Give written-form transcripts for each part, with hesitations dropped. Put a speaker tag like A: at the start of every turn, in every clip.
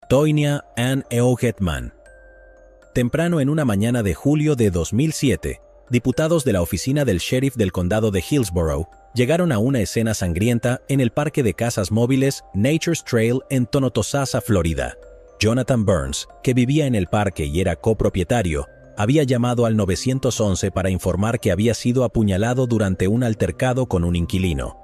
A: Tonya Ann Eogetman. Temprano en una mañana de julio de 2007, diputados de la oficina del sheriff del condado de Hillsborough llegaron a una escena sangrienta en el parque de casas móviles Nature's Trail en Tonotosasa, Florida. Jonathan Burns, que vivía en el parque y era copropietario, había llamado al 911 para informar que había sido apuñalado durante un altercado con un inquilino.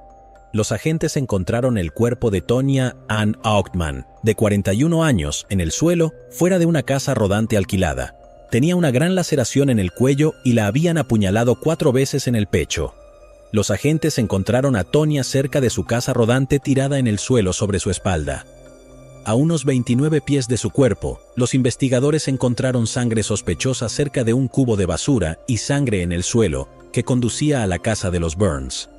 A: Los agentes encontraron el cuerpo de Tonya Ann Eogetman, de 41 años, en el suelo, fuera de una casa rodante alquilada. Tenía una gran laceración en el cuello y la habían apuñalado 4 veces en el pecho. Los agentes encontraron a Tonya cerca de su casa rodante tirada en el suelo sobre su espalda. A unos 29 pies de su cuerpo, los investigadores encontraron sangre sospechosa cerca de un cubo de basura y sangre en el suelo, que conducía a la casa de los Burns.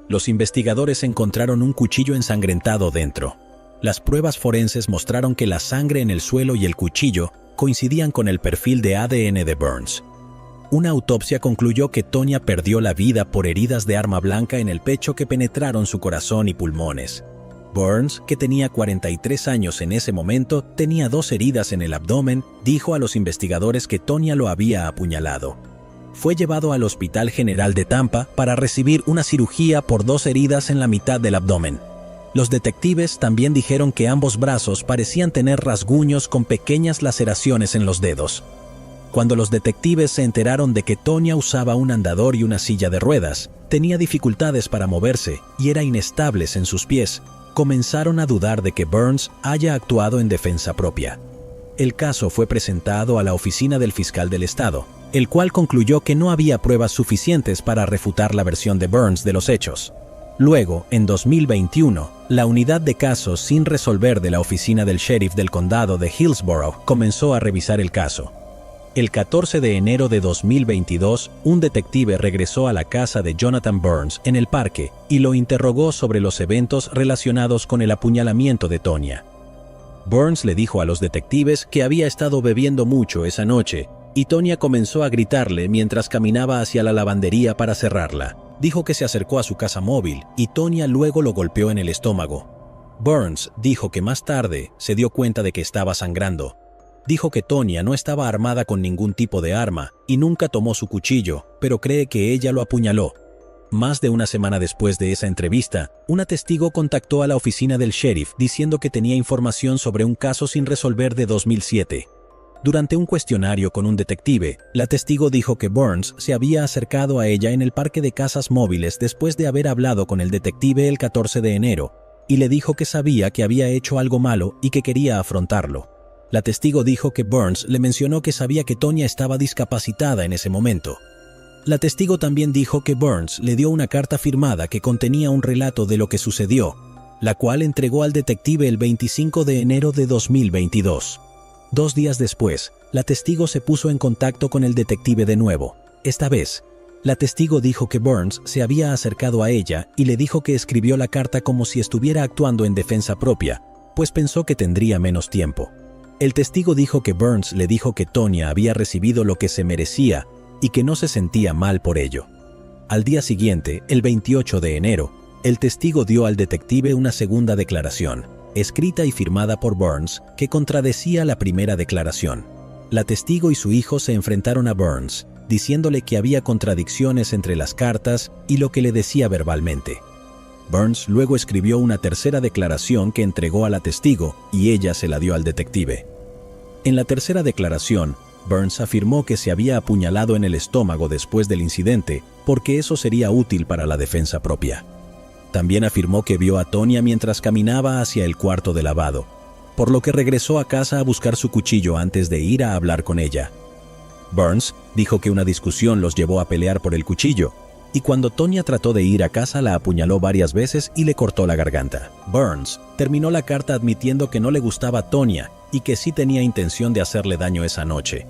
A: Los investigadores encontraron un cuchillo ensangrentado dentro. Las pruebas forenses mostraron que la sangre en el suelo y el cuchillo coincidían con el perfil de ADN de Burns. Una autopsia concluyó que Tonya perdió la vida por heridas de arma blanca en el pecho que penetraron su corazón y pulmones. Burns, que tenía 43 años en ese momento, tenía 2 heridas en el abdomen, dijo a los investigadores que Tonya lo había apuñalado. Fue llevado al Hospital General de Tampa para recibir una cirugía por 2 heridas en la mitad del abdomen. Los detectives también dijeron que ambos brazos parecían tener rasguños con pequeñas laceraciones en los dedos. Cuando los detectives se enteraron de que Tonya usaba un andador y una silla de ruedas, tenía dificultades para moverse y era inestable en sus pies, comenzaron a dudar de que Burns haya actuado en defensa propia. El caso fue presentado a la oficina del fiscal del estado, el cual concluyó que no había pruebas suficientes para refutar la versión de Burns de los hechos. Luego, en 2021, la unidad de casos sin resolver de la oficina del sheriff del condado de Hillsborough comenzó a revisar el caso. El 14 de enero de 2022, un detective regresó a la casa de Jonathan Burns en el parque y lo interrogó sobre los eventos relacionados con el apuñalamiento de Tonya. Burns le dijo a los detectives que había estado bebiendo mucho esa noche y Tonya comenzó a gritarle mientras caminaba hacia la lavandería para cerrarla. Dijo que se acercó a su casa móvil y Tonya luego lo golpeó en el estómago. Burns dijo que más tarde se dio cuenta de que estaba sangrando. Dijo que Tonya no estaba armada con ningún tipo de arma y nunca tomó su cuchillo, pero cree que ella lo apuñaló. Más de una semana después de esa entrevista, una testigo contactó a la oficina del sheriff diciendo que tenía información sobre un caso sin resolver de 2007. Durante un cuestionario con un detective, la testigo dijo que Burns se había acercado a ella en el parque de casas móviles después de haber hablado con el detective el 14 de enero, y le dijo que sabía que había hecho algo malo y que quería afrontarlo. La testigo dijo que Burns le mencionó que sabía que Tonya estaba discapacitada en ese momento. La testigo también dijo que Burns le dio una carta firmada que contenía un relato de lo que sucedió, la cual entregó al detective el 25 de enero de 2022. 2 días después, la testigo se puso en contacto con el detective de nuevo. Esta vez, la testigo dijo que Burns se había acercado a ella y le dijo que escribió la carta como si estuviera actuando en defensa propia, pues pensó que tendría menos tiempo. El testigo dijo que Burns le dijo que Tonya había recibido lo que se merecía y que no se sentía mal por ello. Al día siguiente, el 28 de enero, el testigo dio al detective una segunda declaración, escrita y firmada por Burns, que contradecía la primera declaración. La testigo y su hijo se enfrentaron a Burns, diciéndole que había contradicciones entre las cartas y lo que le decía verbalmente. Burns luego escribió una tercera declaración que entregó a la testigo y ella se la dio al detective. En la tercera declaración, Burns afirmó que se había apuñalado en el estómago después del incidente porque eso sería útil para la defensa propia. También afirmó que vio a Tonya mientras caminaba hacia el cuarto de lavado, por lo que regresó a casa a buscar su cuchillo antes de ir a hablar con ella. Burns dijo que una discusión los llevó a pelear por el cuchillo, y cuando Tonya trató de ir a casa la apuñaló varias veces y le cortó la garganta. Burns terminó la carta admitiendo que no le gustaba Tonya y que sí tenía intención de hacerle daño esa noche.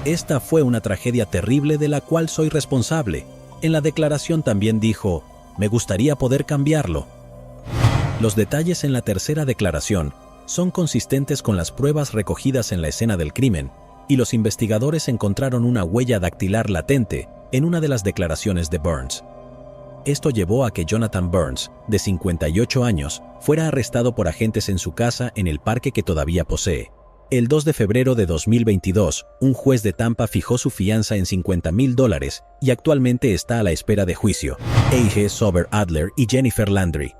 A: Esta fue una tragedia terrible de la cual soy responsable. En la declaración también dijo, me gustaría poder cambiarlo. Los detalles en la tercera declaración son consistentes con las pruebas recogidas en la escena del crimen, y los investigadores encontraron una huella dactilar latente en una de las declaraciones de Burns. Esto llevó a que Jonathan Burns, de 58 años, fuera arrestado por agentes en su casa en el parque que todavía posee. El 2 de febrero de 2022, un juez de Tampa fijó su fianza en $50,000 y actualmente está a la espera de juicio. A.G. Sober Adler y Jennifer Landry.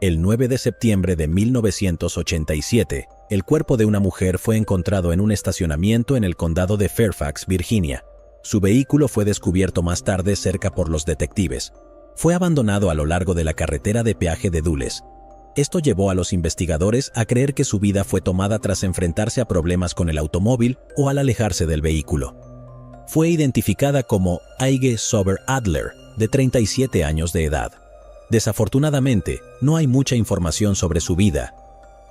A: El 9 de septiembre de 1987, el cuerpo de una mujer fue encontrado en un estacionamiento en el condado de Fairfax, Virginia. Su vehículo fue descubierto más tarde cerca por los detectives. Fue abandonado a lo largo de la carretera de peaje de Dulles. Esto llevó a los investigadores a creer que su vida fue tomada tras enfrentarse a problemas con el automóvil o al alejarse del vehículo. Fue identificada como A.G. Sober Adler, de 37 años de edad. Desafortunadamente, no hay mucha información sobre su vida.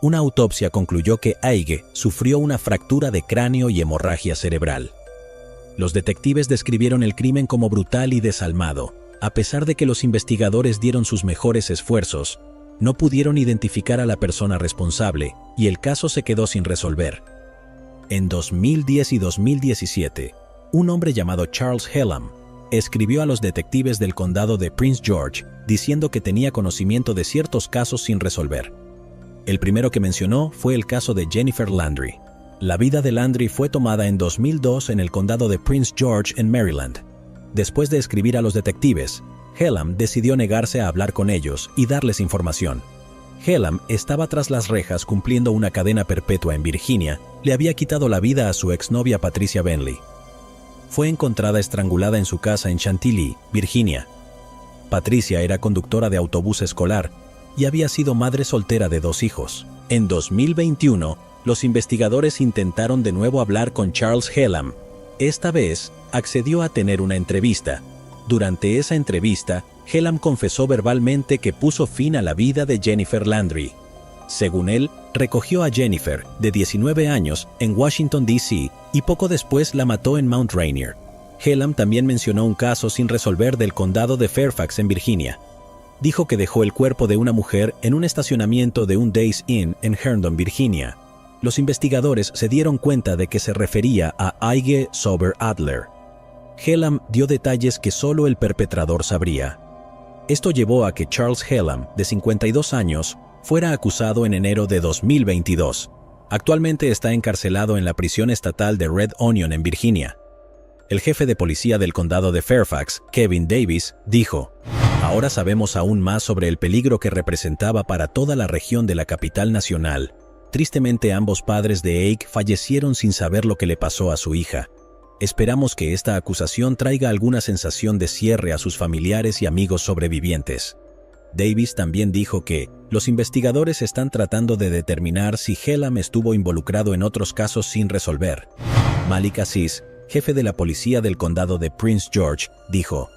A: Una autopsia concluyó que A.G. sufrió una fractura de cráneo y hemorragia cerebral. Los detectives describieron el crimen como brutal y desalmado. A pesar de que los investigadores dieron sus mejores esfuerzos, no pudieron identificar a la persona responsable y el caso se quedó sin resolver. En 2010 y 2017, un hombre llamado Charles Hellam escribió a los detectives del condado de Prince George diciendo que tenía conocimiento de ciertos casos sin resolver. El primero que mencionó fue el caso de Jennifer Landry. La vida de Landry fue tomada en 2002 en el condado de Prince George en Maryland. Después de escribir a los detectives, Hellam decidió negarse a hablar con ellos y darles información. Hellam estaba tras las rejas cumpliendo una cadena perpetua en Virginia. Le había quitado la vida a su exnovia Patricia Bentley. Fue encontrada estrangulada en su casa en Chantilly, Virginia. Patricia era conductora de autobús escolar y había sido madre soltera de 2 hijos. En 2021, los investigadores intentaron de nuevo hablar con Charles Hellam. Esta vez, accedió a tener una entrevista. Durante esa entrevista, Hellam confesó verbalmente que puso fin a la vida de Jennifer Landry. Según él, recogió a Jennifer, de 19 años, en Washington, D.C., y poco después la mató en Mount Rainier. Hellam también mencionó un caso sin resolver del condado de Fairfax en Virginia. Dijo que dejó el cuerpo de una mujer en un estacionamiento de un Days Inn en Herndon, Virginia. Los investigadores se dieron cuenta de que se refería a A.G. Sober Adler. Hellam dio detalles que solo el perpetrador sabría. Esto llevó a que Charles Hellam, de 52 años, fuera acusado en enero de 2022. Actualmente está encarcelado en la prisión estatal de Red Onion en Virginia. El jefe de policía del condado de Fairfax, Kevin Davis, dijo: "Ahora sabemos aún más sobre el peligro que representaba para toda la región de la capital nacional. Tristemente, ambos padres de A.G. fallecieron sin saber lo que le pasó a su hija. Esperamos que esta acusación traiga alguna sensación de cierre a sus familiares y amigos sobrevivientes". Davis también dijo que los investigadores están tratando de determinar si Hellam estuvo involucrado en otros casos sin resolver. Malik Aziz, jefe de la policía del condado de Prince George, dijo: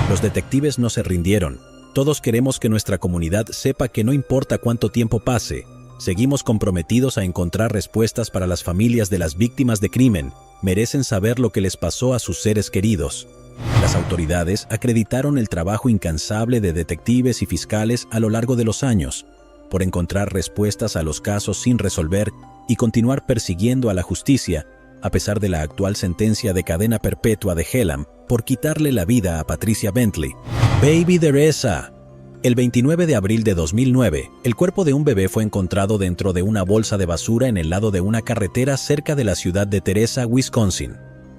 A: "Los detectives no se rindieron. Todos queremos que nuestra comunidad sepa que no importa cuánto tiempo pase, seguimos comprometidos a encontrar respuestas para las familias de las víctimas de crimen. Merecen saber lo que les pasó a sus seres queridos". Las autoridades acreditaron el trabajo incansable de detectives y fiscales a lo largo de los años, por encontrar respuestas a los casos sin resolver y continuar persiguiendo a la justicia, a pesar de la actual sentencia de cadena perpetua de Hellam por quitarle la vida a Patricia Bentley. ¡Baby Teresa! El 29 de abril de 2009, el cuerpo de un bebé fue encontrado dentro de una bolsa de basura en el lado de una carretera cerca de la ciudad de Teresa, Wisconsin.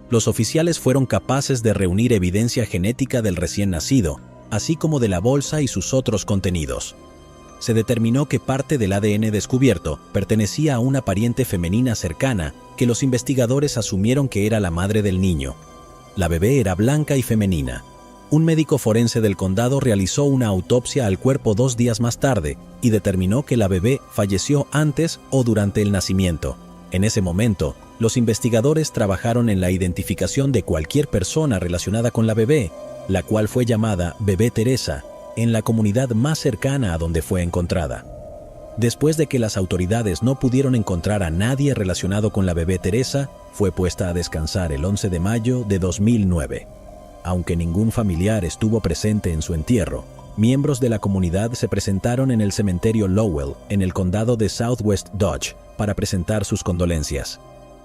A: Los oficiales fueron capaces de reunir evidencia genética del recién nacido, así como de la bolsa y sus otros contenidos. Se determinó que parte del ADN descubierto pertenecía a una pariente femenina cercana que los investigadores asumieron que era la madre del niño. La bebé era blanca y femenina. Un médico forense del condado realizó una autopsia al cuerpo 2 días más tarde y determinó que la bebé falleció antes o durante el nacimiento. En ese momento, los investigadores trabajaron en la identificación de cualquier persona relacionada con la bebé, la cual fue llamada Bebé Teresa, en la comunidad más cercana a donde fue encontrada. Después de que las autoridades no pudieron encontrar a nadie relacionado con la bebé Teresa, fue puesta a descansar el 11 de mayo de 2009. Aunque ningún familiar estuvo presente en su entierro, miembros de la comunidad se presentaron en el cementerio Lowell, en el condado de Southwest Dodge, para presentar sus condolencias.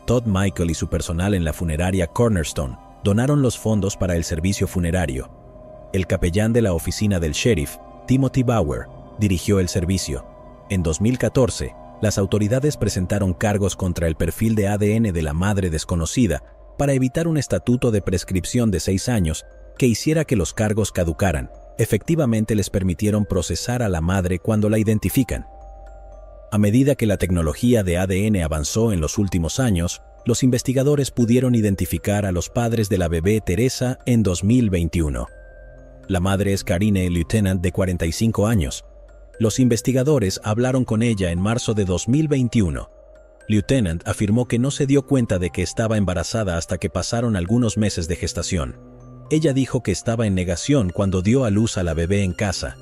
A: Todd Michael y su personal en la funeraria Cornerstone donaron los fondos para el servicio funerario. El capellán de la oficina del sheriff, Timothy Bauer, dirigió el servicio. En 2014, las autoridades presentaron cargos contra el perfil de ADN de la madre desconocida para evitar un estatuto de prescripción de 6 años que hiciera que los cargos caducaran. Efectivamente les permitieron procesar a la madre cuando la identifican. A medida que la tecnología de ADN avanzó en los últimos años, los investigadores pudieron identificar a los padres de la bebé Teresa en 2021. La madre es Karine Lieutenant, de 45 años. Los investigadores hablaron con ella en marzo de 2021. Lieutenant afirmó que no se dio cuenta de que estaba embarazada hasta que pasaron algunos meses de gestación. Ella dijo que estaba en negación cuando dio a luz a la bebé en casa.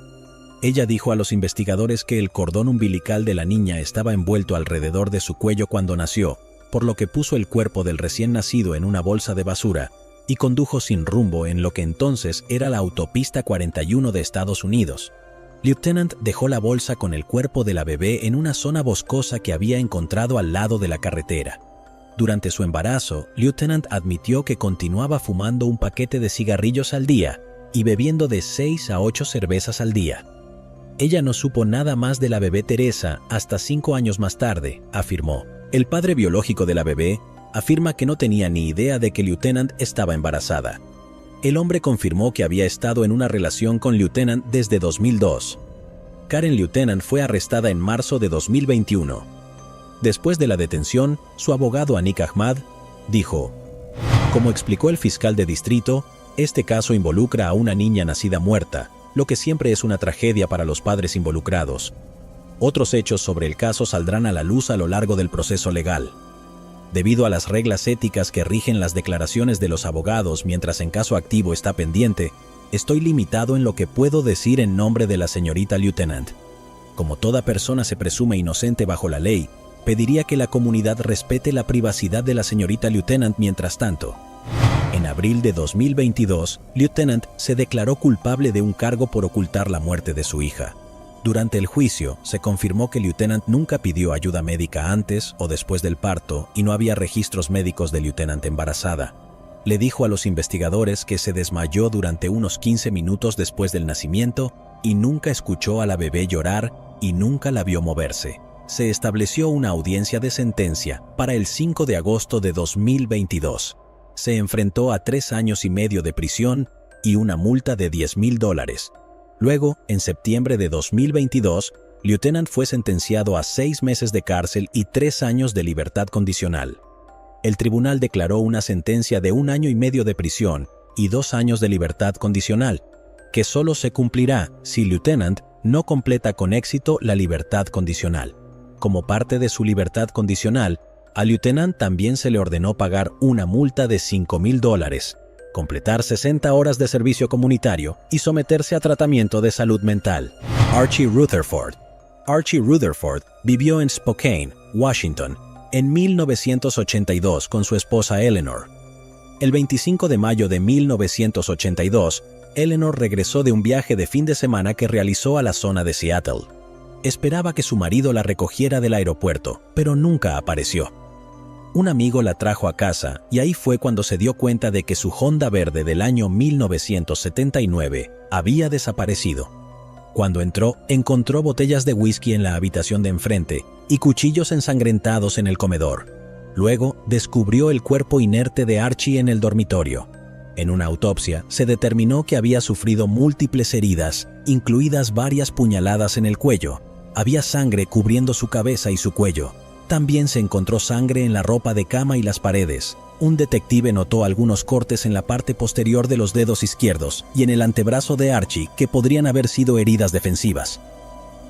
A: Ella dijo a los investigadores que el cordón umbilical de la niña estaba envuelto alrededor de su cuello cuando nació, por lo que puso el cuerpo del recién nacido en una bolsa de basura y condujo sin rumbo en lo que entonces era la autopista 41 de Estados Unidos. Lieutenant dejó la bolsa con el cuerpo de la bebé en una zona boscosa que había encontrado al lado de la carretera. Durante su embarazo, Lieutenant admitió que continuaba fumando un paquete de cigarrillos al día y bebiendo de 6 a 8 cervezas al día. Ella no supo nada más de la bebé Teresa hasta 5 años más tarde, afirmó. El padre biológico de la bebé afirma que no tenía ni idea de que Lieutenant estaba embarazada. El hombre confirmó que había estado en una relación con Lieutenant desde 2002. Karen Lieutenant fue arrestada en marzo de 2021. Después de la detención, su abogado Anik Ahmad dijo: como explicó el fiscal de distrito, este caso involucra a una niña nacida muerta, lo que siempre es una tragedia para los padres involucrados. Otros hechos sobre el caso saldrán a la luz a lo largo del proceso legal. Debido a las reglas éticas que rigen las declaraciones de los abogados mientras en caso activo está pendiente, estoy limitado en lo que puedo decir en nombre de la señorita Lieutenant. Como toda persona se presume inocente bajo la ley, pediría que la comunidad respete la privacidad de la señorita Lieutenant mientras tanto. En abril de 2022, Lieutenant se declaró culpable de un cargo por ocultar la muerte de su hija. Durante el juicio, se confirmó que Lieutenant nunca pidió ayuda médica antes o después del parto y no había registros médicos de Lieutenant embarazada. Le dijo a los investigadores que se desmayó durante unos 15 minutos después del nacimiento y nunca escuchó a la bebé llorar y nunca la vio moverse. Se estableció una audiencia de sentencia para el 5 de agosto de 2022. Se enfrentó a 3 años y medio de prisión y una multa de $10,000. Luego, en septiembre de 2022, Lieutenant fue sentenciado a 6 meses de cárcel y 3 años de libertad condicional. El tribunal declaró una sentencia de 1 año y medio de prisión y 2 años de libertad condicional, que solo se cumplirá si Lieutenant no completa con éxito la libertad condicional. Como parte de su libertad condicional, a Lieutenant también se le ordenó pagar una multa de $5,000, completar 60 horas de servicio comunitario y someterse a tratamiento de salud mental. Archie Rutherford. Archie Rutherford vivió en Spokane, Washington, en 1982 con su esposa Eleanor. El 25 de mayo de 1982, Eleanor regresó de un viaje de fin de semana que realizó a la zona de Seattle. Esperaba que su marido la recogiera del aeropuerto, pero nunca apareció. Un amigo la trajo a casa y ahí fue cuando se dio cuenta de que su Honda verde del año 1979 había desaparecido. Cuando entró, encontró botellas de whisky en la habitación de enfrente y cuchillos ensangrentados en el comedor. Luego, descubrió el cuerpo inerte de Archie en el dormitorio. En una autopsia, se determinó que había sufrido múltiples heridas, incluidas varias puñaladas en el cuello. Había sangre cubriendo su cabeza y su cuello. También se encontró sangre en la ropa de cama y las paredes. Un detective notó algunos cortes en la parte posterior de los dedos izquierdos y en el antebrazo de Archie que podrían haber sido heridas defensivas.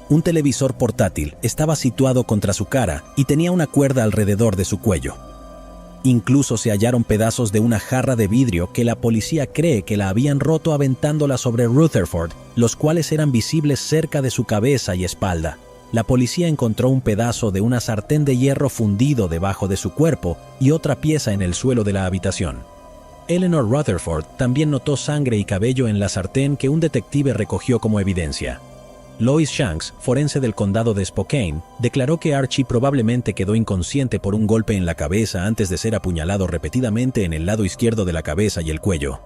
A: Un televisor portátil estaba situado contra su cara y tenía una cuerda alrededor de su cuello. Incluso se hallaron pedazos de una jarra de vidrio que la policía cree que la habían roto aventándola sobre Rutherford, los cuales eran visibles cerca de su cabeza y espalda. La policía encontró un pedazo de una sartén de hierro fundido debajo de su cuerpo y otra pieza en el suelo de la habitación. Eleanor Rutherford también notó sangre y cabello en la sartén que un detective recogió como evidencia. Lois Shanks, forense del condado de Spokane, declaró que Archie probablemente quedó inconsciente por un golpe en la cabeza antes de ser apuñalado repetidamente en el lado izquierdo de la cabeza y el cuello.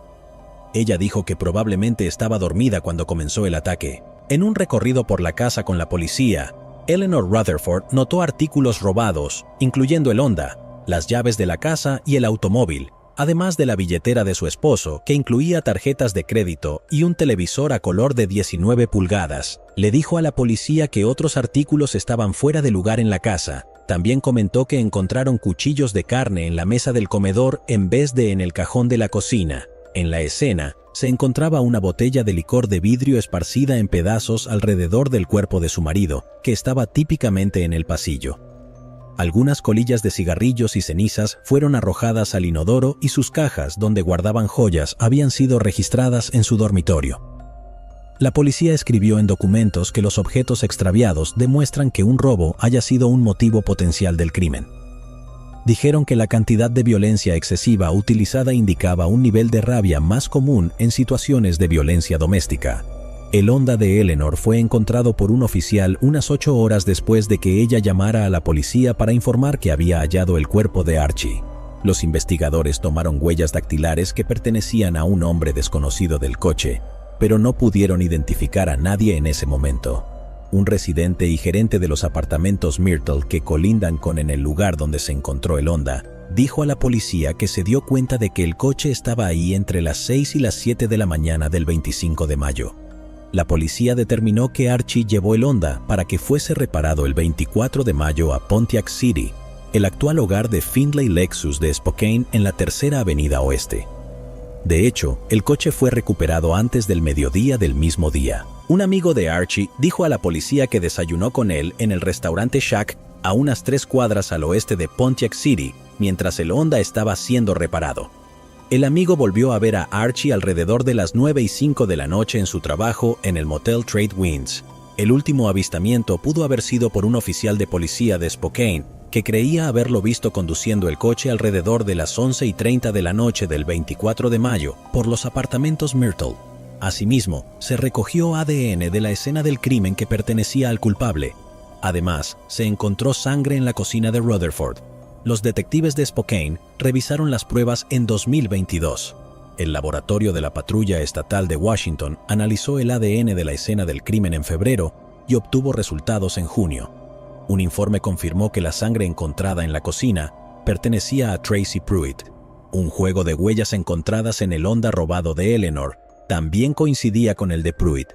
A: Ella dijo que probablemente estaba dormida cuando comenzó el ataque. En un recorrido por la casa con la policía, Eleanor Rutherford notó artículos robados, incluyendo el Honda, las llaves de la casa y el automóvil, además de la billetera de su esposo, que incluía tarjetas de crédito y un televisor a color de 19 pulgadas. Le dijo a la policía que otros artículos estaban fuera de lugar en la casa. También comentó que encontraron cuchillos de carne en la mesa del comedor en vez de en el cajón de la cocina. En la escena, se encontraba una botella de licor de vidrio esparcida en pedazos alrededor del cuerpo de su marido, que estaba típicamente en el pasillo. Algunas colillas de cigarrillos y cenizas fueron arrojadas al inodoro y sus cajas donde guardaban joyas habían sido registradas en su dormitorio. La policía escribió en documentos que los objetos extraviados demuestran que un robo haya sido un motivo potencial del crimen. Dijeron que la cantidad de violencia excesiva utilizada indicaba un nivel de rabia más común en situaciones de violencia doméstica. El Honda de Eleanor fue encontrado por un oficial unas 8 horas después de que ella llamara a la policía para informar que había hallado el cuerpo de Archie. Los investigadores tomaron huellas dactilares que pertenecían a un hombre desconocido del coche, pero no pudieron identificar a nadie en ese momento. Un residente y gerente de los apartamentos Myrtle que colindan con en el lugar donde se encontró el Honda, dijo a la policía que se dio cuenta de que el coche estaba ahí entre las 6 y las 7 de la mañana del 25 de mayo. La policía determinó que Archie llevó el Honda para que fuese reparado el 24 de mayo a Pontiac City, el actual hogar de Findlay Lexus de Spokane en la Tercera Avenida Oeste. De hecho, el coche fue recuperado antes del mediodía del mismo día. Un amigo de Archie dijo a la policía que desayunó con él en el restaurante Shack a unas 3 cuadras al oeste de Pontiac City, mientras el Honda estaba siendo reparado. El amigo volvió a ver a Archie alrededor de las 9:05 de la noche en su trabajo en el motel Trade Winds. El último avistamiento pudo haber sido por un oficial de policía de Spokane, que creía haberlo visto conduciendo el coche alrededor de las 11:30 de la noche del 24 de mayo por los apartamentos Myrtle. Asimismo, se recogió ADN de la escena del crimen que pertenecía al culpable. Además, se encontró sangre en la cocina de Rutherford. Los detectives de Spokane revisaron las pruebas en 2022. El laboratorio de la Patrulla Estatal de Washington analizó el ADN de la escena del crimen en febrero y obtuvo resultados en junio. Un informe confirmó que la sangre encontrada en la cocina pertenecía a Tracy Pruitt. Un juego de huellas encontradas en el Honda robado de Eleanor también coincidía con el de Pruitt.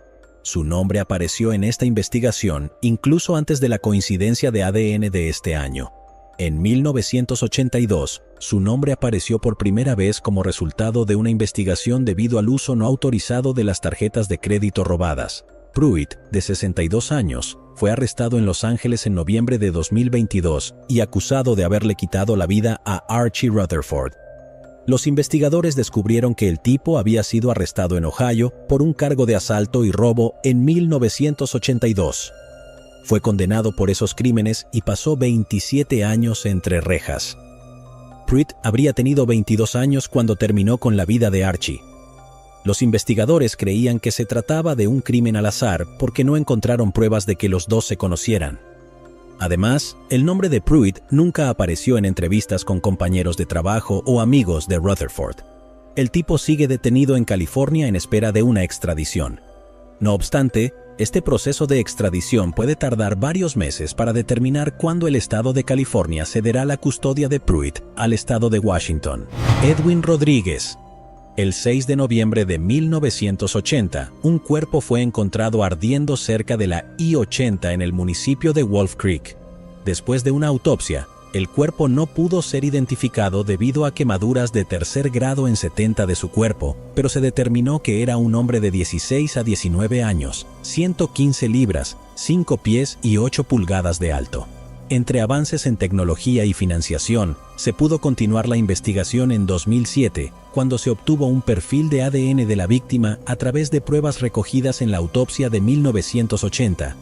A: Su nombre apareció en esta investigación incluso antes de la coincidencia de ADN de este año. En 1982, su nombre apareció por primera vez como resultado de una investigación debido al uso no autorizado de las tarjetas de crédito robadas. Pruitt, de 62 años, fue arrestado en Los Ángeles en noviembre de 2022 y acusado de haberle quitado la vida a Archie Rutherford. Los investigadores descubrieron que el tipo había sido arrestado en Ohio por un cargo de asalto y robo en 1982. Fue condenado por esos crímenes y pasó 27 años entre rejas. Pruitt habría tenido 22 años cuando terminó con la vida de Archie. Los investigadores creían que se trataba de un crimen al azar porque no encontraron pruebas de que los dos se conocieran. Además, el nombre de Pruitt nunca apareció en entrevistas con compañeros de trabajo o amigos de Rutherford. El tipo sigue detenido en California en espera de una extradición. No obstante, este proceso de extradición puede tardar varios meses para determinar cuándo el estado de California cederá la custodia de Pruitt al estado de Washington. Edwin Rodríguez. El 6 de noviembre de 1980, un cuerpo fue encontrado ardiendo cerca de la I-80 en el municipio de Wolf Creek. Después de una autopsia, el cuerpo no pudo ser identificado debido a quemaduras de tercer grado en 70 de su cuerpo, pero se determinó que era un hombre de 16 a 19 años, 115 libras, 5 pies y 8 pulgadas de alto. Entre avances en tecnología y financiación, se pudo continuar la investigación en 2007, cuando se obtuvo un perfil de ADN de la víctima a través de pruebas recogidas en la autopsia de 1980.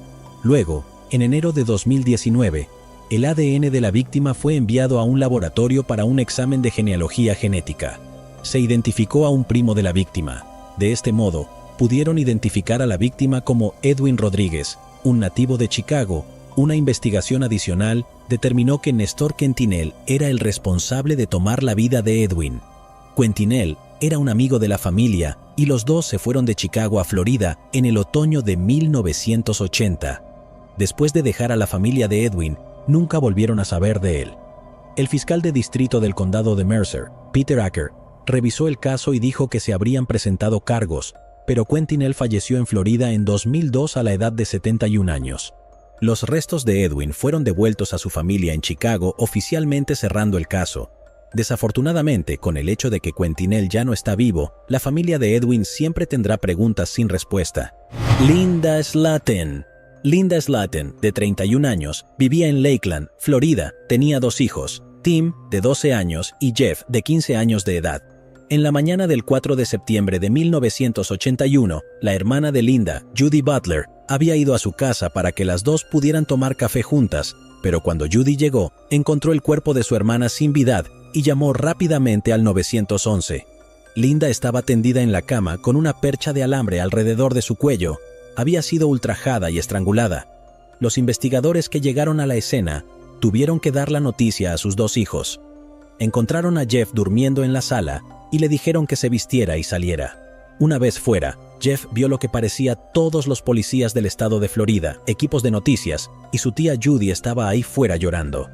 A: Luego, en enero de 2019, el ADN de la víctima fue enviado a un laboratorio para un examen de genealogía genética. Se identificó a un primo de la víctima. De este modo, pudieron identificar a la víctima como Edwin Rodríguez, un nativo de Chicago. Una investigación adicional determinó que Néstor Quentinel era el responsable de tomar la vida de Edwin. Quentinel era un amigo de la familia y los dos se fueron de Chicago a Florida en el otoño de 1980. Después de dejar a la familia de Edwin, nunca volvieron a saber de él. El fiscal de distrito del condado de Mercer, Peter Acker, revisó el caso y dijo que se habrían presentado cargos, pero Quentinel falleció en Florida en 2002 a la edad de 71 años. Los restos de Edwin fueron devueltos a su familia en Chicago, oficialmente cerrando el caso. Desafortunadamente, con el hecho de que Quentinel ya no está vivo, la familia de Edwin siempre tendrá preguntas sin respuesta. Linda Slaten. Linda Slaten, de 31 años, vivía en Lakeland, Florida. Tenía 2 hijos, Tim, de 12 años, y Jeff, de 15 años de edad. En la mañana del 4 de septiembre de 1981, la hermana de Linda, Judy Butler, había ido a su casa para que las dos pudieran tomar café juntas, pero cuando Judy llegó, encontró el cuerpo de su hermana sin vida y llamó rápidamente al 911. Linda estaba tendida en la cama con una percha de alambre alrededor de su cuello. Había sido ultrajada y estrangulada. Los investigadores que llegaron a la escena tuvieron que dar la noticia a sus 2 hijos. Encontraron a Jeff durmiendo en la sala y le dijeron que se vistiera y saliera. Una vez fuera, Jeff vio lo que parecía todos los policías del estado de Florida, equipos de noticias, y su tía Judy estaba ahí fuera llorando.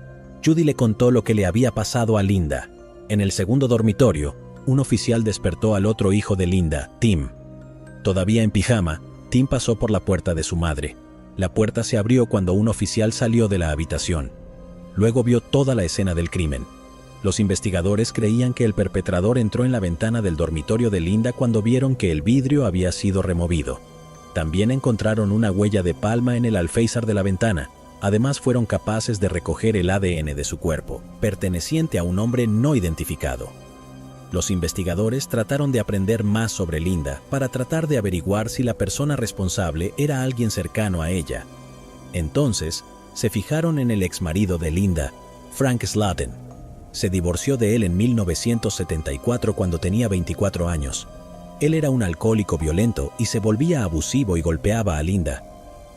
A: Judy le contó lo que le había pasado a Linda. En el segundo dormitorio, un oficial despertó al otro hijo de Linda, Tim. Todavía en pijama, Tim pasó por la puerta de su madre. La puerta se abrió cuando un oficial salió de la habitación. Luego vio toda la escena del crimen. Los investigadores creían que el perpetrador entró en la ventana del dormitorio de Linda cuando vieron que el vidrio había sido removido. También encontraron una huella de palma en el alféizar de la ventana. Además, fueron capaces de recoger el ADN de su cuerpo, perteneciente a un hombre no identificado. Los investigadores trataron de aprender más sobre Linda para tratar de averiguar si la persona responsable era alguien cercano a ella. Entonces, se fijaron en el exmarido de Linda, Frank Slaten. Se divorció de él en 1974 cuando tenía 24 años. Él era un alcohólico violento y se volvía abusivo y golpeaba a Linda.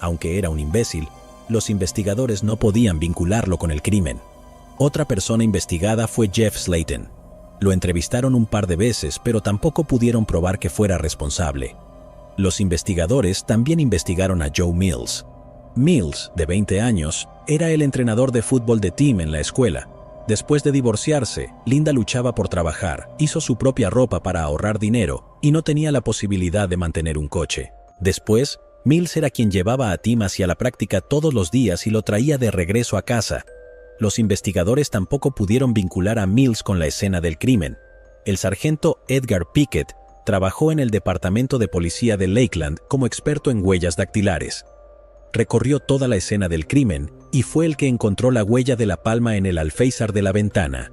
A: Aunque era un imbécil, los investigadores no podían vincularlo con el crimen. Otra persona investigada fue Jeff Slaten. Lo entrevistaron un par de veces, pero tampoco pudieron probar que fuera responsable. Los investigadores también investigaron a Joe Mills. Mills, de 20 años, era el entrenador de fútbol de Tim en la escuela. Después de divorciarse, Linda luchaba por trabajar, hizo su propia ropa para ahorrar dinero y no tenía la posibilidad de mantener un coche. Después, Mills era quien llevaba a Tim hacia la práctica todos los días y lo traía de regreso a casa. Los investigadores tampoco pudieron vincular a Mills con la escena del crimen. El sargento Edgar Pickett trabajó en el departamento de policía de Lakeland como experto en huellas dactilares. Recorrió toda la escena del crimen y fue el que encontró la huella de la palma en el alféizar de la ventana.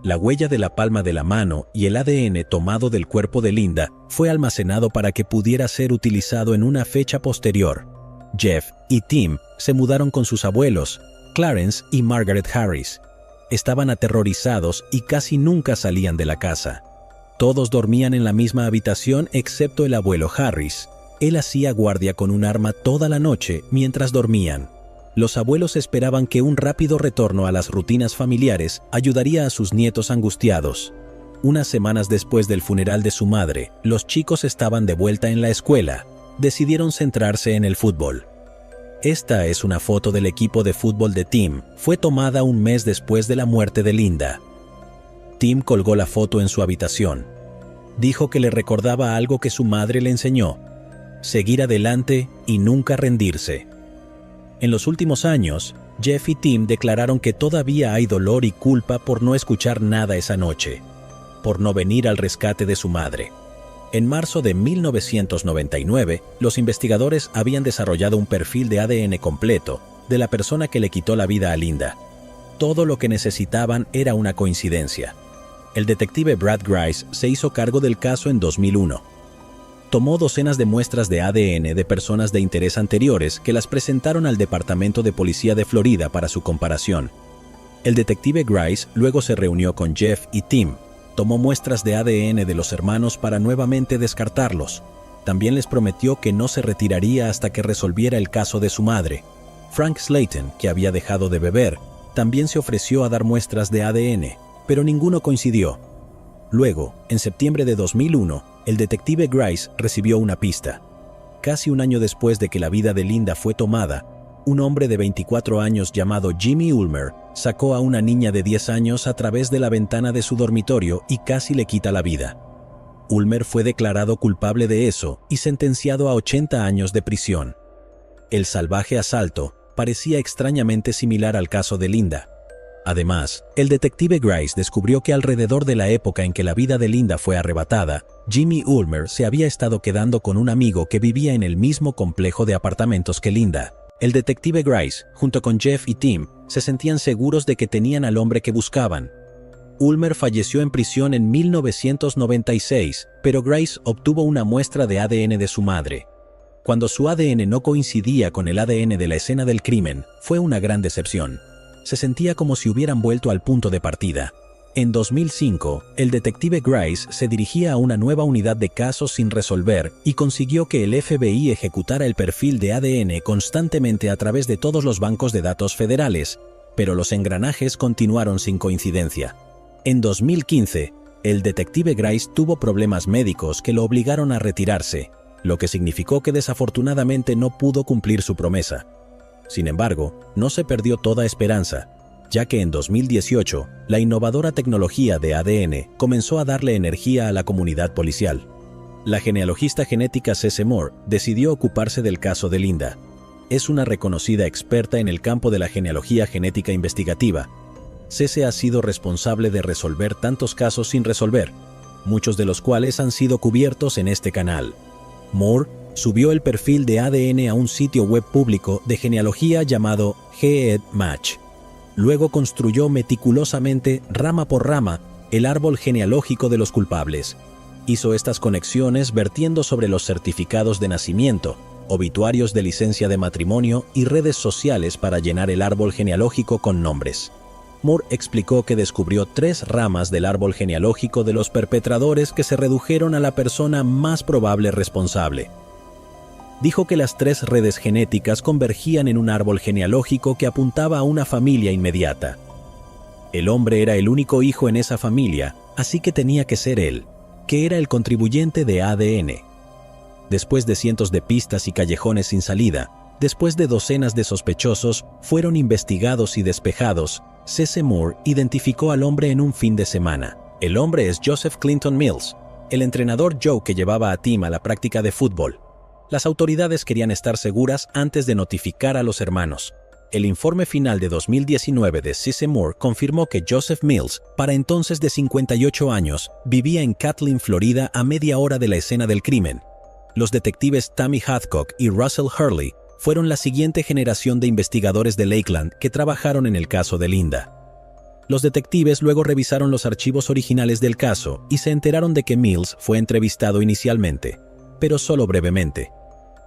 A: La huella de la palma de la mano y el ADN tomado del cuerpo de Linda fue almacenado para que pudiera ser utilizado en una fecha posterior. Jeff y Tim se mudaron con sus abuelos, Clarence y Margaret Harris. Estaban aterrorizados y casi nunca salían de la casa. Todos dormían en la misma habitación excepto el abuelo Harris. Él hacía guardia con un arma toda la noche mientras dormían. Los abuelos esperaban que un rápido retorno a las rutinas familiares ayudaría a sus nietos angustiados. Unas semanas después del funeral de su madre, los chicos estaban de vuelta en la escuela. Decidieron centrarse en el fútbol. Esta es una foto del equipo de fútbol de Tim. Fue tomada un mes después de la muerte de Linda. Tim colgó la foto en su habitación. Dijo que le recordaba algo que su madre le enseñó: seguir adelante y nunca rendirse. En los últimos años, Jeff y Tim declararon que todavía hay dolor y culpa por no escuchar nada esa noche, por no venir al rescate de su madre. En marzo de 1999, los investigadores habían desarrollado un perfil de ADN completo de la persona que le quitó la vida a Linda. Todo lo que necesitaban era una coincidencia. El detective Brad Grice se hizo cargo del caso en 2001. Tomó docenas de muestras de ADN de personas de interés anteriores que las presentaron al Departamento de Policía de Florida para su comparación. El detective Grice luego se reunió con Jeff y Tim. Tomó muestras de ADN de los hermanos para nuevamente descartarlos. También les prometió que no se retiraría hasta que resolviera el caso de su madre. Frank Slaten, que había dejado de beber, también se ofreció a dar muestras de ADN, pero ninguno coincidió. Luego, en septiembre de 2001, el detective Grice recibió una pista. Casi un año después de que la vida de Linda fue tomada, un hombre de 24 años llamado Jimmy Ulmer sacó a una niña de 10 años a través de la ventana de su dormitorio y casi le quita la vida. Ulmer fue declarado culpable de eso y sentenciado a 80 años de prisión. El salvaje asalto parecía extrañamente similar al caso de Linda. Además, el detective Grice descubrió que alrededor de la época en que la vida de Linda fue arrebatada, Jimmy Ulmer se había estado quedando con un amigo que vivía en el mismo complejo de apartamentos que Linda. El detective Grice, junto con Jeff y Tim, se sentían seguros de que tenían al hombre que buscaban. Ulmer falleció en prisión en 1996, pero Grice obtuvo una muestra de ADN de su madre. Cuando su ADN no coincidía con el ADN de la escena del crimen, fue una gran decepción. Se sentía como si hubieran vuelto al punto de partida. En 2005, el detective Grice se dirigía a una nueva unidad de casos sin resolver y consiguió que el FBI ejecutara el perfil de ADN constantemente a través de todos los bancos de datos federales, pero los engranajes continuaron sin coincidencia. En 2015, el detective Grice tuvo problemas médicos que lo obligaron a retirarse, lo que significó que desafortunadamente no pudo cumplir su promesa. Sin embargo, no se perdió toda esperanza, ya que en 2018, la innovadora tecnología de ADN comenzó a darle energía a la comunidad policial. La genealogista genética C.C. Moore decidió ocuparse del caso de Linda. Es una reconocida experta en el campo de la genealogía genética investigativa. C.C. ha sido responsable de resolver tantos casos sin resolver, muchos de los cuales han sido cubiertos en este canal. Moore subió el perfil de ADN a un sitio web público de genealogía llamado GEDmatch. Luego construyó meticulosamente, rama por rama, el árbol genealógico de los culpables. Hizo estas conexiones vertiendo sobre los certificados de nacimiento, obituarios de licencia de matrimonio y redes sociales para llenar el árbol genealógico con nombres. Moore explicó que descubrió 3 ramas del árbol genealógico de los perpetradores que se redujeron a la persona más probable responsable. Dijo que las 3 redes genéticas convergían en un árbol genealógico que apuntaba a una familia inmediata. El hombre era el único hijo en esa familia, así que tenía que ser él, que era el contribuyente de ADN. Después de cientos de pistas y callejones sin salida, después de docenas de sospechosos fueron investigados y despejados, C.C. Moore identificó al hombre en un fin de semana. El hombre es Joseph Clinton Mills, el entrenador Joe que llevaba a Tim a la práctica de fútbol. Las autoridades querían estar seguras antes de notificar a los hermanos. El informe final de 2019 de C.C. Moore confirmó que Joseph Mills, para entonces de 58 años, vivía en Catlin, Florida, a media hora de la escena del crimen. Los detectives Tammy Hathcock y Russell Hurley fueron la siguiente generación de investigadores de Lakeland que trabajaron en el caso de Linda. Los detectives luego revisaron los archivos originales del caso y se enteraron de que Mills fue entrevistado inicialmente, pero solo brevemente.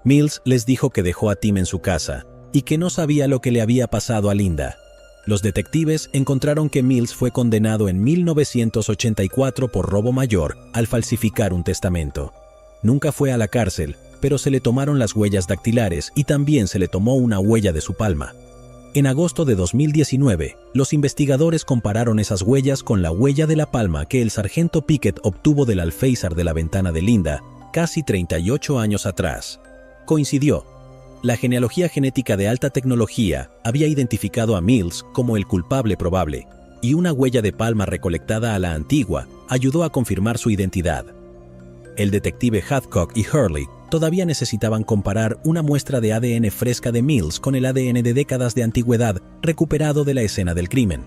A: Mills les dijo que dejó a Tim en su casa y que no sabía lo que le había pasado a Linda. Los detectives encontraron que Mills fue condenado en 1984 por robo mayor al falsificar un testamento. Nunca fue a la cárcel, pero se le tomaron las huellas dactilares y también se le tomó una huella de su palma. En agosto de 2019, los investigadores compararon esas huellas con la huella de la palma que el sargento Pickett obtuvo del alféizar de la ventana de Linda casi 38 años atrás. Coincidió. La genealogía genética de alta tecnología había identificado a Mills como el culpable probable, y una huella de palma recolectada a la antigua ayudó a confirmar su identidad. El detective Hathcock y Hurley todavía necesitaban comparar una muestra de ADN fresca de Mills con el ADN de décadas de antigüedad recuperado de la escena del crimen.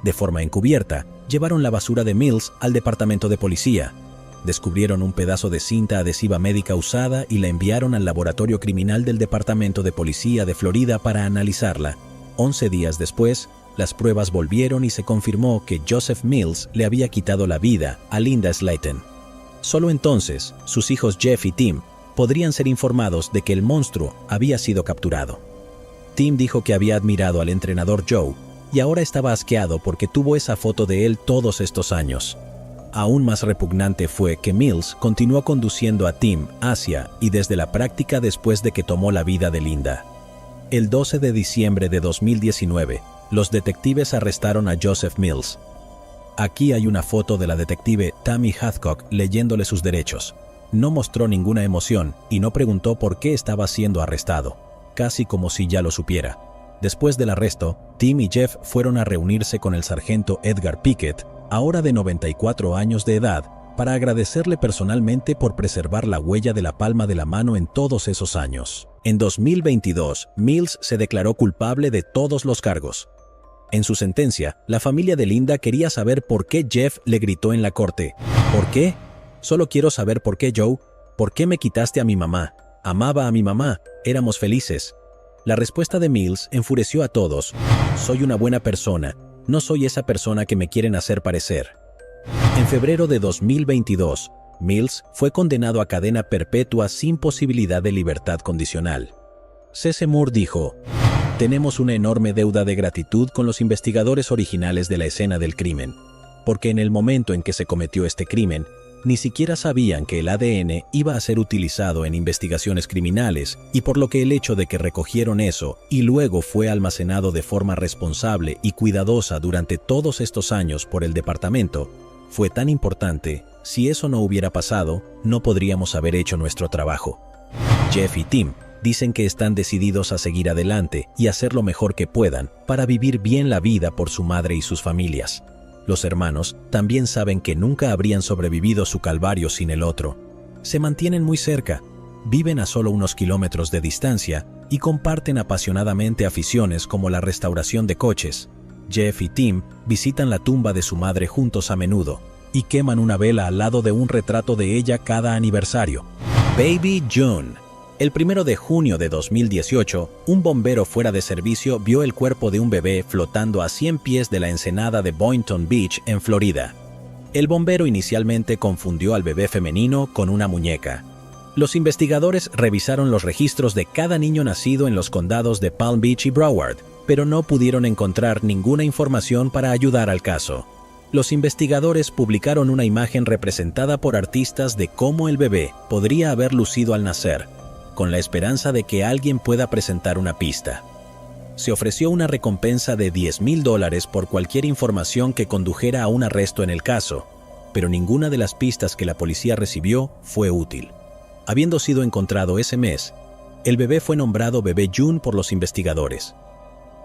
A: De forma encubierta, llevaron la basura de Mills al departamento de policía. Descubrieron un pedazo de cinta adhesiva médica usada y la enviaron al laboratorio criminal del Departamento de Policía de Florida para analizarla. 11 días después, las pruebas volvieron y se confirmó que Joseph Mills le había quitado la vida a Linda Slayton. Solo entonces, sus hijos Jeff y Tim podrían ser informados de que el monstruo había sido capturado. Tim dijo que había admirado al entrenador Joe y ahora estaba asqueado porque tuvo esa foto de él todos estos años. Aún más repugnante fue que Mills continuó conduciendo a Tim hacia y desde la práctica después de que tomó la vida de Linda. El 12 de diciembre de 2019, los detectives arrestaron a Joseph Mills. Aquí hay una foto de la detective Tammy Hathcock leyéndole sus derechos. No mostró ninguna emoción y no preguntó por qué estaba siendo arrestado, casi como si ya lo supiera. Después del arresto, Tim y Jeff fueron a reunirse con el sargento Edgar Pickett, ahora de 94 años de edad, para agradecerle personalmente por preservar la huella de la palma de la mano en todos esos años. En 2022, Mills se declaró culpable de todos los cargos. En su sentencia, la familia de Linda quería saber por qué Jeff le gritó en la corte. ¿Por qué? Solo quiero saber por qué, Joe. ¿Por qué me quitaste a mi mamá? Amaba a mi mamá. Éramos felices. La respuesta de Mills enfureció a todos. Soy una buena persona. No soy esa persona que me quieren hacer parecer. En febrero de 2022, Mills fue condenado a cadena perpetua sin posibilidad de libertad condicional. C.C. Moore dijo: tenemos una enorme deuda de gratitud con los investigadores originales de la escena del crimen, porque en el momento en que se cometió este crimen, ni siquiera sabían que el ADN iba a ser utilizado en investigaciones criminales, y por lo que el hecho de que recogieron eso y luego fue almacenado de forma responsable y cuidadosa durante todos estos años por el departamento, fue tan importante. Si eso no hubiera pasado, no podríamos haber hecho nuestro trabajo. Jeff y Tim dicen que están decididos a seguir adelante y hacer lo mejor que puedan para vivir bien la vida por su madre y sus familias. Los hermanos también saben que nunca habrían sobrevivido su calvario sin el otro. Se mantienen muy cerca, viven a solo unos kilómetros de distancia y comparten apasionadamente aficiones como la restauración de coches. Jeff y Tim visitan la tumba de su madre juntos a menudo y queman una vela al lado de un retrato de ella cada aniversario. Baby June. El 1 de junio de 2018, un bombero fuera de servicio vio el cuerpo de un bebé flotando a 100 pies de la ensenada de Boynton Beach, en Florida. El bombero inicialmente confundió al bebé femenino con una muñeca. Los investigadores revisaron los registros de cada niño nacido en los condados de Palm Beach y Broward, pero no pudieron encontrar ninguna información para ayudar al caso. Los investigadores publicaron una imagen representada por artistas de cómo el bebé podría haber lucido al nacer, con la esperanza de que alguien pueda presentar una pista. Se ofreció una recompensa de $10,000 por cualquier información que condujera a un arresto en el caso, pero ninguna de las pistas que la policía recibió fue útil. Habiendo sido encontrado ese mes, el bebé fue nombrado Bebé June por los investigadores.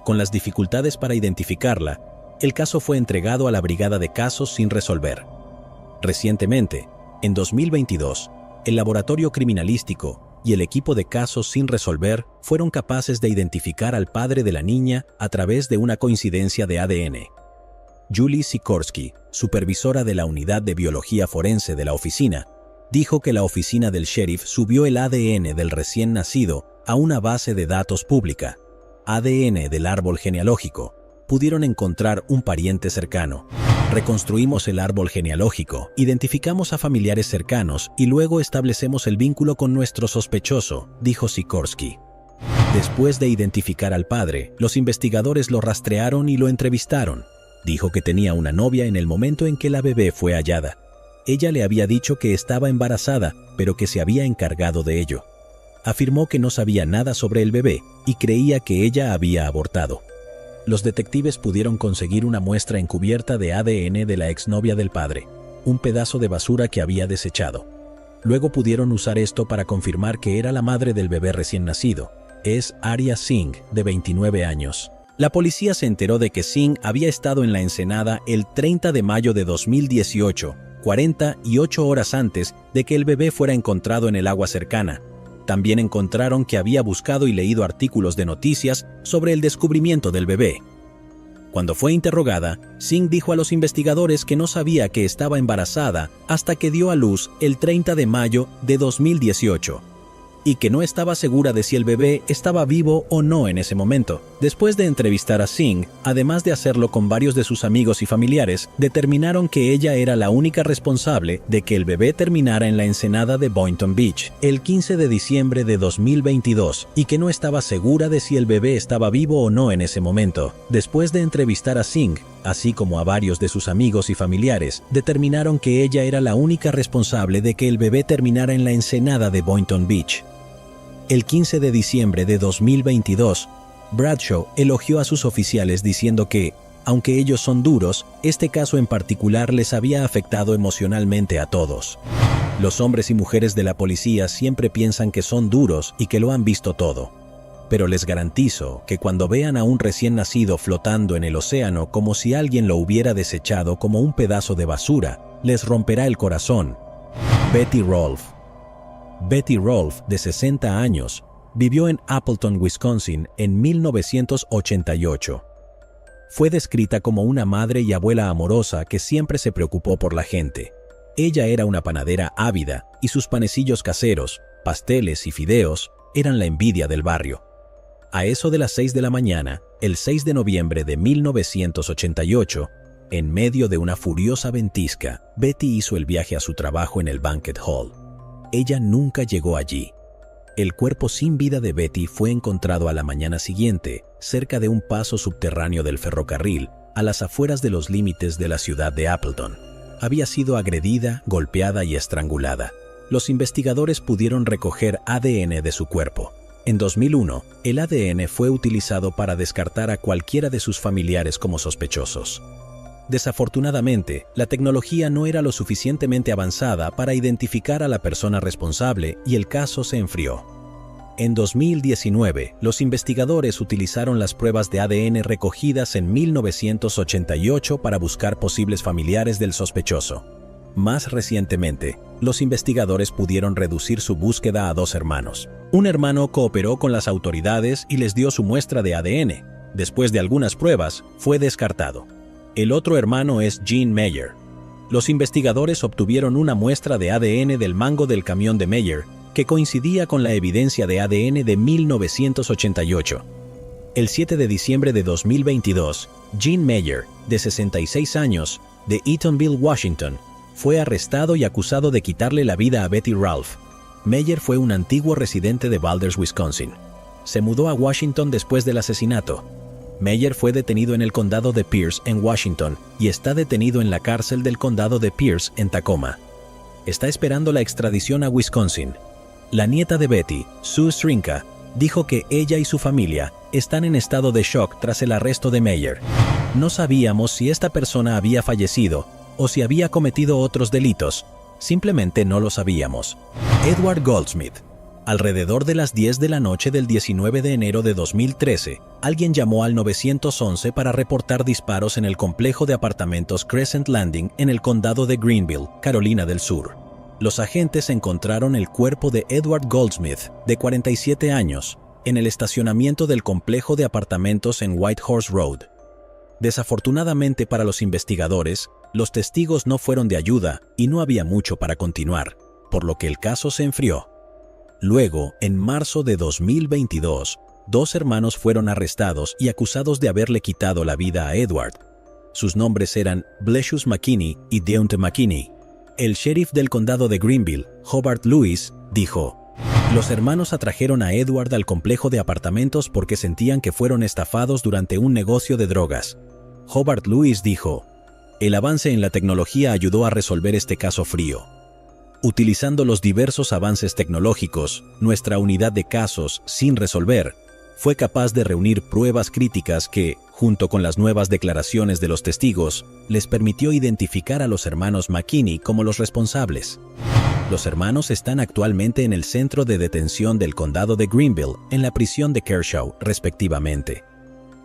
A: Con las dificultades para identificarla, el caso fue entregado a la Brigada de Casos sin resolver. Recientemente, en 2022, el laboratorio criminalístico y el equipo de casos sin resolver fueron capaces de identificar al padre de la niña a través de una coincidencia de ADN. Julie Sikorsky, supervisora de la unidad de biología forense de la oficina, dijo que la oficina del sheriff subió el ADN del recién nacido a una base de datos pública. ADN del árbol genealógico. Pudieron encontrar un pariente cercano. Reconstruimos el árbol genealógico, identificamos a familiares cercanos y luego establecemos el vínculo con nuestro sospechoso, dijo Sikorsky. Después de identificar al padre, los investigadores lo rastrearon y lo entrevistaron. Dijo que tenía una novia en el momento en que la bebé fue hallada. Ella le había dicho que estaba embarazada, pero que se había encargado de ello. Afirmó que no sabía nada sobre el bebé y creía que ella había abortado. Los detectives pudieron conseguir una muestra encubierta de ADN de la exnovia del padre, un pedazo de basura que había desechado. Luego pudieron usar esto para confirmar que era la madre del bebé recién nacido. Es Arya Singh, de 29 años. La policía se enteró de que Singh había estado en la ensenada el 30 de mayo de 2018, 48 horas antes de que el bebé fuera encontrado en el agua cercana. También encontraron que había buscado y leído artículos de noticias sobre el descubrimiento del bebé. Cuando fue interrogada, Singh dijo a los investigadores que no sabía que estaba embarazada hasta que dio a luz el 30 de mayo de 2018 y que no estaba segura de si el bebé estaba vivo o no en ese momento. Después de entrevistar a Singh, además de hacerlo con varios de sus amigos y familiares, determinaron que ella era la única responsable de que el bebé terminara en la ensenada de Boynton Beach el 15 de diciembre de 2022 y que no estaba segura de si el bebé estaba vivo o no en ese momento. Después de entrevistar a Singh, así como a varios de sus amigos y familiares, determinaron que ella era la única responsable de que el bebé terminara en la ensenada de Boynton Beach. El 15 de diciembre de 2022, Bradshaw elogió a sus oficiales diciendo que Aunque ellos son duros, este caso en particular les había afectado emocionalmente a todos. Los hombres y mujeres de la policía siempre piensan que son duros y que lo han visto todo. Pero les garantizo que cuando vean a un recién nacido flotando en el océano como si alguien lo hubiera desechado como un pedazo de basura, les romperá el corazón. Betty Rolfe. Betty Rolfe, de 60 años, vivió en Appleton, Wisconsin, en 1988. Fue descrita como una madre y abuela amorosa que siempre se preocupó por la gente. Ella era una panadera ávida y sus panecillos caseros, pasteles y fideos eran la envidia del barrio. A eso de las 6 de la mañana, el 6 de noviembre de 1988, en medio de una furiosa ventisca, Betty hizo el viaje a su trabajo en el Banquet Hall. Ella nunca llegó allí. El cuerpo sin vida de Betty fue encontrado a la mañana siguiente, cerca de un paso subterráneo del ferrocarril, a las afueras de los límites de la ciudad de Appleton. Había sido agredida, golpeada y estrangulada. Los investigadores pudieron recoger ADN de su cuerpo. En 2001, el ADN fue utilizado para descartar a cualquiera de sus familiares como sospechosos. Desafortunadamente, la tecnología no era lo suficientemente avanzada para identificar a la persona responsable y el caso se enfrió. En 2019, los investigadores utilizaron las pruebas de ADN recogidas en 1988 para buscar posibles familiares del sospechoso. Más recientemente, los investigadores pudieron reducir su búsqueda a 2 hermanos. Un hermano cooperó con las autoridades y les dio su muestra de ADN. Después de algunas pruebas, fue descartado. El otro hermano es Gene Meyer. Los investigadores obtuvieron una muestra de ADN del mango del camión de Meyer, que coincidía con la evidencia de ADN de 1988. El 7 de diciembre de 2022, Gene Meyer, de 66 años, de Eatonville, Washington, fue arrestado y acusado de quitarle la vida a Betty Rolfe. Meyer fue un antiguo residente de Balders, Wisconsin. Se mudó a Washington después del asesinato. Meyer fue detenido en el condado de Pierce, en Washington, y está detenido en la cárcel del condado de Pierce, en Tacoma. Está esperando la extradición a Wisconsin. La nieta de Betty, Sue Strinka, dijo que ella y su familia están en estado de shock tras el arresto de Meyer. No sabíamos si esta persona había fallecido o si había cometido otros delitos. Simplemente no lo sabíamos. Edward Goldsmith. Alrededor de las 10 de la noche del 19 de enero de 2013, alguien llamó al 911 para reportar disparos en el complejo de apartamentos Crescent Landing en el condado de Greenville, Carolina del Sur. Los agentes encontraron el cuerpo de Edward Goldsmith, de 47 años, en el estacionamiento del complejo de apartamentos en Whitehorse Road. Desafortunadamente para los investigadores, los testigos no fueron de ayuda y no había mucho para continuar, por lo que el caso se enfrió. Luego, en marzo de 2022, 2 hermanos fueron arrestados y acusados de haberle quitado la vida a Edward. Sus nombres eran Blesius McKinney y Deontay McKinney. El sheriff del condado de Greenville, Hobart Lewis, dijo: "Los hermanos atrajeron a Edward al complejo de apartamentos porque sentían que fueron estafados durante un negocio de drogas". Hobart Lewis dijo: "El avance en la tecnología ayudó a resolver este caso frío. Utilizando los diversos avances tecnológicos, nuestra unidad de casos sin resolver fue capaz de reunir pruebas críticas que, junto con las nuevas declaraciones de los testigos, les permitió identificar a los hermanos McKinney como los responsables. Los hermanos están actualmente en el centro de detención del condado de Greenville, en la prisión de Kershaw, respectivamente.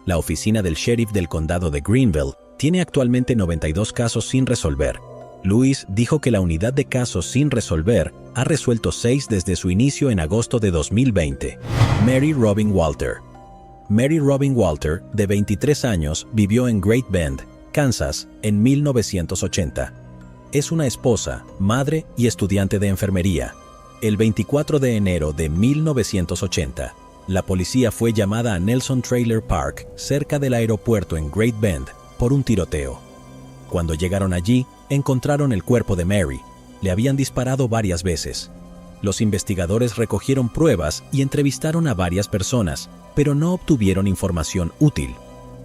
A: La oficina del sheriff del condado de Greenville tiene actualmente 92 casos sin resolver. Lewis dijo que la unidad de casos sin resolver ha resuelto 6 desde su inicio en agosto de 2020. Mary Robin Walter. Mary Robin Walter, de 23 años, vivió en Great Bend, Kansas, en 1980. Es una esposa, madre y estudiante de enfermería. El 24 de enero de 1980, la policía fue llamada a Nelson Trailer Park, cerca del aeropuerto en Great Bend, por un tiroteo. Cuando llegaron allí, encontraron el cuerpo de Mary. Le habían disparado varias veces. Los investigadores recogieron pruebas y entrevistaron a varias personas, pero no obtuvieron información útil.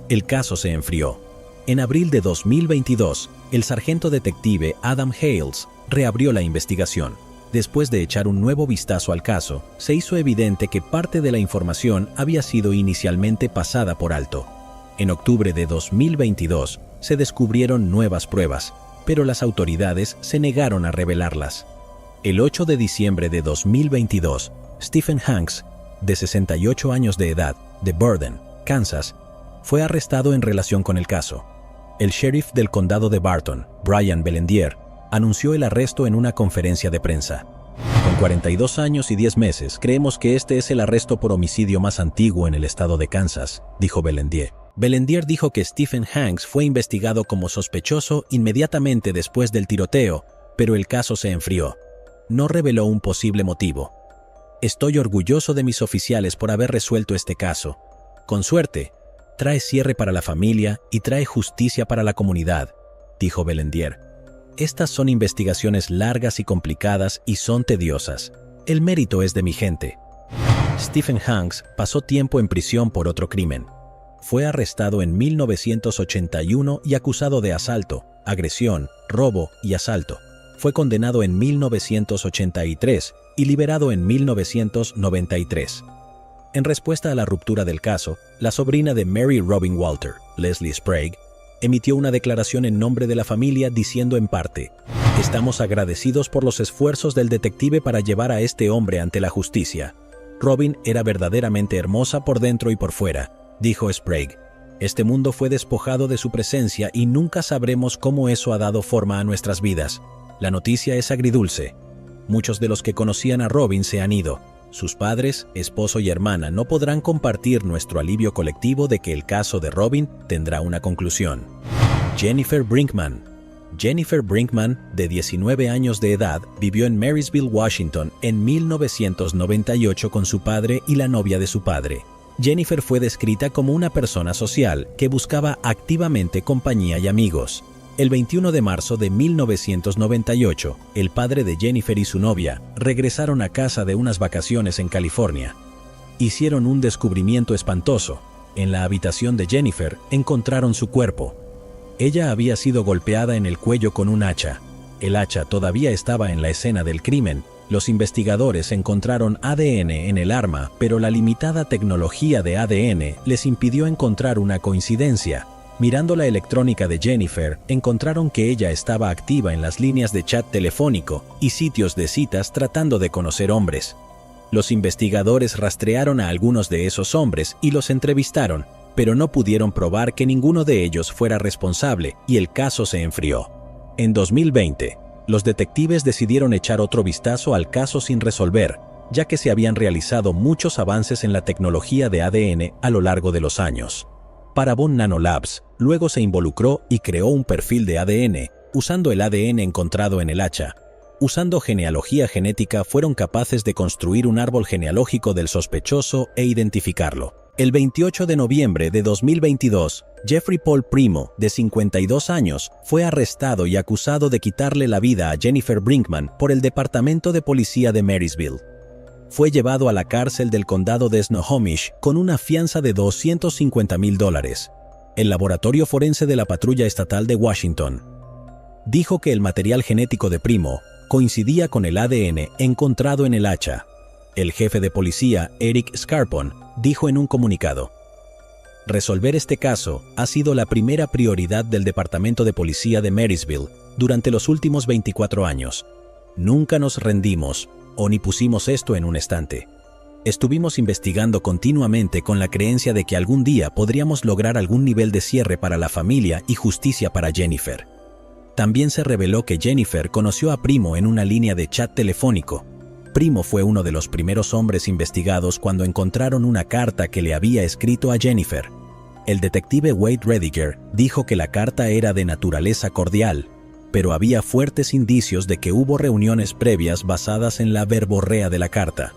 A: El caso se enfrió. En abril de 2022, el sargento detective Adam Hales reabrió la investigación. Después de echar un nuevo vistazo al caso, se hizo evidente que parte de la información había sido inicialmente pasada por alto. En octubre de 2022 se descubrieron nuevas pruebas, pero las autoridades se negaron a revelarlas. El 8 de diciembre de 2022, Stephen Hanks, de 68 años de edad, de Burden, Kansas, fue arrestado en relación con el caso. El sheriff del condado de Barton, Brian Belendier, anunció el arresto en una conferencia de prensa. Con 42 años y 10 meses, creemos que este es el arresto por homicidio más antiguo en el estado de Kansas, dijo Belendier. Belendier dijo que Stephen Hanks fue investigado como sospechoso inmediatamente después del tiroteo, pero el caso se enfrió. No reveló un posible motivo. Estoy orgulloso de mis oficiales por haber resuelto este caso. Con suerte, trae cierre para la familia y trae justicia para la comunidad, dijo Belendier. Estas son investigaciones largas y complicadas y son tediosas. El mérito es de mi gente. Stephen Hanks pasó tiempo en prisión por otro crimen. Fue arrestado en 1981 y acusado de asalto, agresión, robo y asalto. Fue condenado en 1983 y liberado en 1993. En respuesta a la ruptura del caso, la sobrina de Mary Robin Walter, Leslie Sprague, emitió una declaración en nombre de la familia diciendo en parte: «Estamos agradecidos por los esfuerzos del detective para llevar a este hombre ante la justicia. Robin era verdaderamente hermosa por dentro y por fuera», dijo Sprague. «Este mundo fue despojado de su presencia y nunca sabremos cómo eso ha dado forma a nuestras vidas. La noticia es agridulce. Muchos de los que conocían a Robin se han ido. Sus padres, esposo y hermana no podrán compartir nuestro alivio colectivo de que el caso de Robin tendrá una conclusión». Jennifer Brinkman. Jennifer Brinkman, de 19 años de edad, vivió en Marysville, Washington, en 1998 con su padre y la novia de su padre. Jennifer fue descrita como una persona social que buscaba activamente compañía y amigos. El 21 de marzo de 1998, el padre de Jennifer y su novia regresaron a casa de unas vacaciones en California. Hicieron un descubrimiento espantoso. En la habitación de Jennifer encontraron su cuerpo. Ella había sido golpeada en el cuello con un hacha. El hacha todavía estaba en la escena del crimen. Los investigadores encontraron ADN en el arma, pero la limitada tecnología de ADN les impidió encontrar una coincidencia. Mirando la electrónica de Jennifer, encontraron que ella estaba activa en las líneas de chat telefónico y sitios de citas tratando de conocer hombres. Los investigadores rastrearon a algunos de esos hombres y los entrevistaron, pero no pudieron probar que ninguno de ellos fuera responsable y el caso se enfrió. En 2020, los detectives decidieron echar otro vistazo al caso sin resolver, ya que se habían realizado muchos avances en la tecnología de ADN a lo largo de los años. Parabon Nanolabs luego se involucró y creó un perfil de ADN, usando el ADN encontrado en el hacha. Usando genealogía genética fueron capaces de construir un árbol genealógico del sospechoso e identificarlo. El 28 de noviembre de 2022, Jeffrey Paul Primo, de 52 años, fue arrestado y acusado de quitarle la vida a Jennifer Brinkman por el Departamento de Policía de Marysville. Fue llevado a la cárcel del condado de Snohomish con una fianza de $250,000. El laboratorio forense de la Patrulla Estatal de Washington dijo que el material genético de Primo coincidía con el ADN encontrado en el hacha. El jefe de policía, Eric Scarpon, dijo en un comunicado: «Resolver este caso ha sido la primera prioridad del Departamento de Policía de Marysville durante los últimos 24 años. Nunca nos rendimos o ni pusimos esto en un estante. Estuvimos investigando continuamente con la creencia de que algún día podríamos lograr algún nivel de cierre para la familia y justicia para Jennifer». También se reveló que Jennifer conoció a Primo en una línea de chat telefónico. Primo fue uno de los primeros hombres investigados cuando encontraron una carta que le había escrito a Jennifer. El detective Wade Rediger dijo que la carta era de naturaleza cordial, pero había fuertes indicios de que hubo reuniones previas basadas en la verborrea de la carta.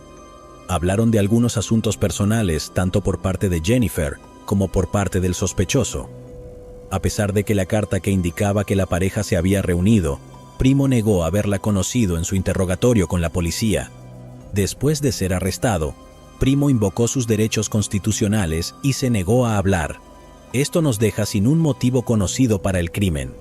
A: Hablaron de algunos asuntos personales tanto por parte de Jennifer como por parte del sospechoso. A pesar de que la carta que indicaba que la pareja se había reunido, Primo negó haberla conocido en su interrogatorio con la policía. Después de ser arrestado, Primo invocó sus derechos constitucionales y se negó a hablar. Esto nos deja sin un motivo conocido para el crimen.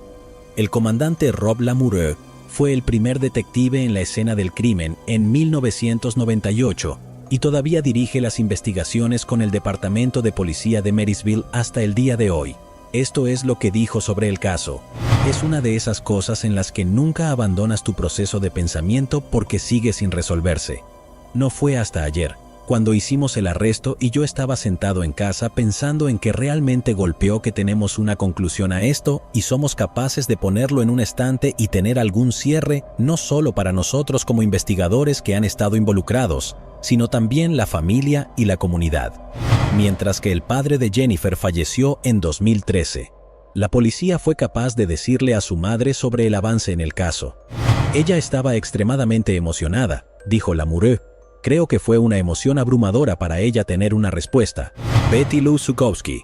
A: El comandante Rob Lamoureux fue el primer detective en la escena del crimen en 1998 y todavía dirige las investigaciones con el Departamento de Policía de Marysville hasta el día de hoy. Esto es lo que dijo sobre el caso. Es una de esas cosas en las que nunca abandonas tu proceso de pensamiento porque sigue sin resolverse. No fue hasta ayer, cuando hicimos el arresto y yo estaba sentado en casa pensando en que realmente golpeó, que tenemos una conclusión a esto y somos capaces de ponerlo en un estante y tener algún cierre, no solo para nosotros como investigadores que han estado involucrados, sino también la familia y la comunidad. Mientras que el padre de Jennifer falleció en 2013, la policía fue capaz de decirle a su madre sobre el avance en el caso. Ella estaba extremadamente emocionada, dijo Lamoureux. Creo que fue una emoción abrumadora para ella tener una respuesta. Betty Lou Zukowski.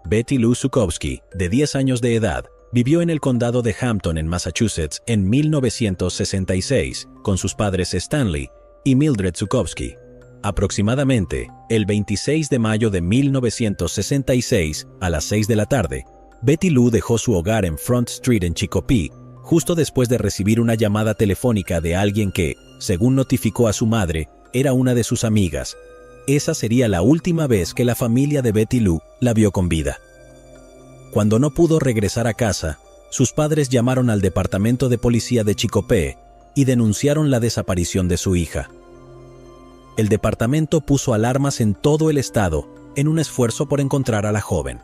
A: Betty Lou Zukowski, de 10 años de edad, vivió en el condado de Hampton, en Massachusetts, en 1966, con sus padres Stanley y Mildred Zukowski. Aproximadamente, el 26 de mayo de 1966, a las 6 de la tarde, Betty Lou dejó su hogar en Front Street en Chicopee, justo después de recibir una llamada telefónica de alguien que, según notificó a su madre, era una de sus amigas. Esa sería la última vez que la familia de Betty Lou la vio con vida. Cuando no pudo regresar a casa, sus padres llamaron al Departamento de Policía de Chicopee y denunciaron la desaparición de su hija. El departamento puso alarmas en todo el estado en un esfuerzo por encontrar a la joven.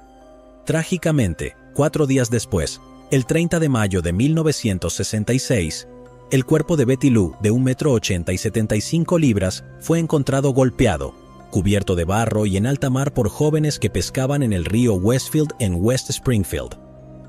A: Trágicamente, 4 días después, el 30 de mayo de 1966, el cuerpo de Betty Lou, de 1,80 m y 75 libras, fue encontrado golpeado, cubierto de barro y en alta mar por jóvenes que pescaban en el río Westfield en West Springfield.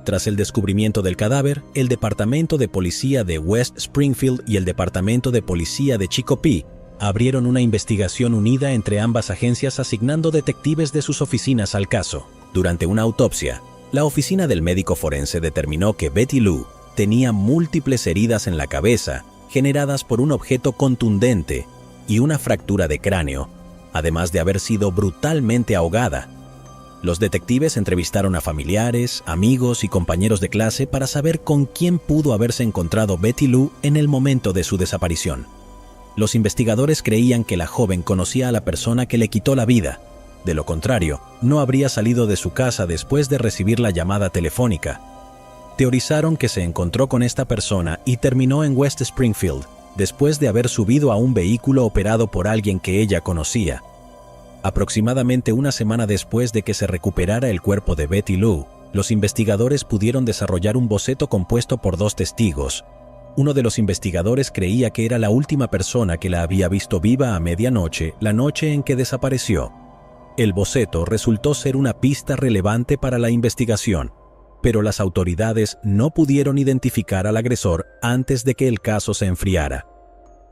A: Tras el descubrimiento del cadáver, el Departamento de Policía de West Springfield y el Departamento de Policía de Chicopee abrieron una investigación unida entre ambas agencias, asignando detectives de sus oficinas al caso. Durante una autopsia, la oficina del médico forense determinó que Betty Lou tenía múltiples heridas en la cabeza generadas por un objeto contundente y una fractura de cráneo, además de haber sido brutalmente ahogada. Los detectives entrevistaron a familiares, amigos y compañeros de clase para saber con quién pudo haberse encontrado Betty Lou en el momento de su desaparición. Los investigadores creían que la joven conocía a la persona que le quitó la vida. De lo contrario, no habría salido de su casa después de recibir la llamada telefónica. Teorizaron que se encontró con esta persona y terminó en West Springfield, después de haber subido a un vehículo operado por alguien que ella conocía. Aproximadamente una semana después de que se recuperara el cuerpo de Betty Lou, los investigadores pudieron desarrollar un boceto compuesto por 2 testigos. Uno de los investigadores creía que era la última persona que la había visto viva a medianoche, la noche en que desapareció. El boceto resultó ser una pista relevante para la investigación, pero las autoridades no pudieron identificar al agresor antes de que el caso se enfriara.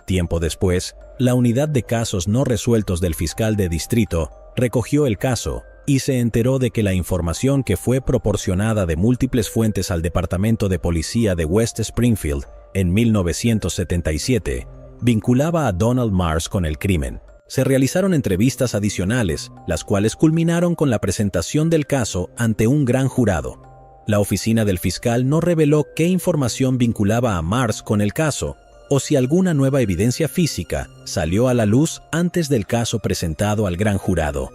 A: Tiempo después, la unidad de casos no resueltos del fiscal de distrito recogió el caso y se enteró de que la información que fue proporcionada de múltiples fuentes al Departamento de Policía de West Springfield en 1977 vinculaba a Donald Mars con el crimen. Se realizaron entrevistas adicionales, las cuales culminaron con la presentación del caso ante un gran jurado. La oficina del fiscal no reveló qué información vinculaba a Mars con el caso, o si alguna nueva evidencia física salió a la luz antes del caso presentado al gran jurado.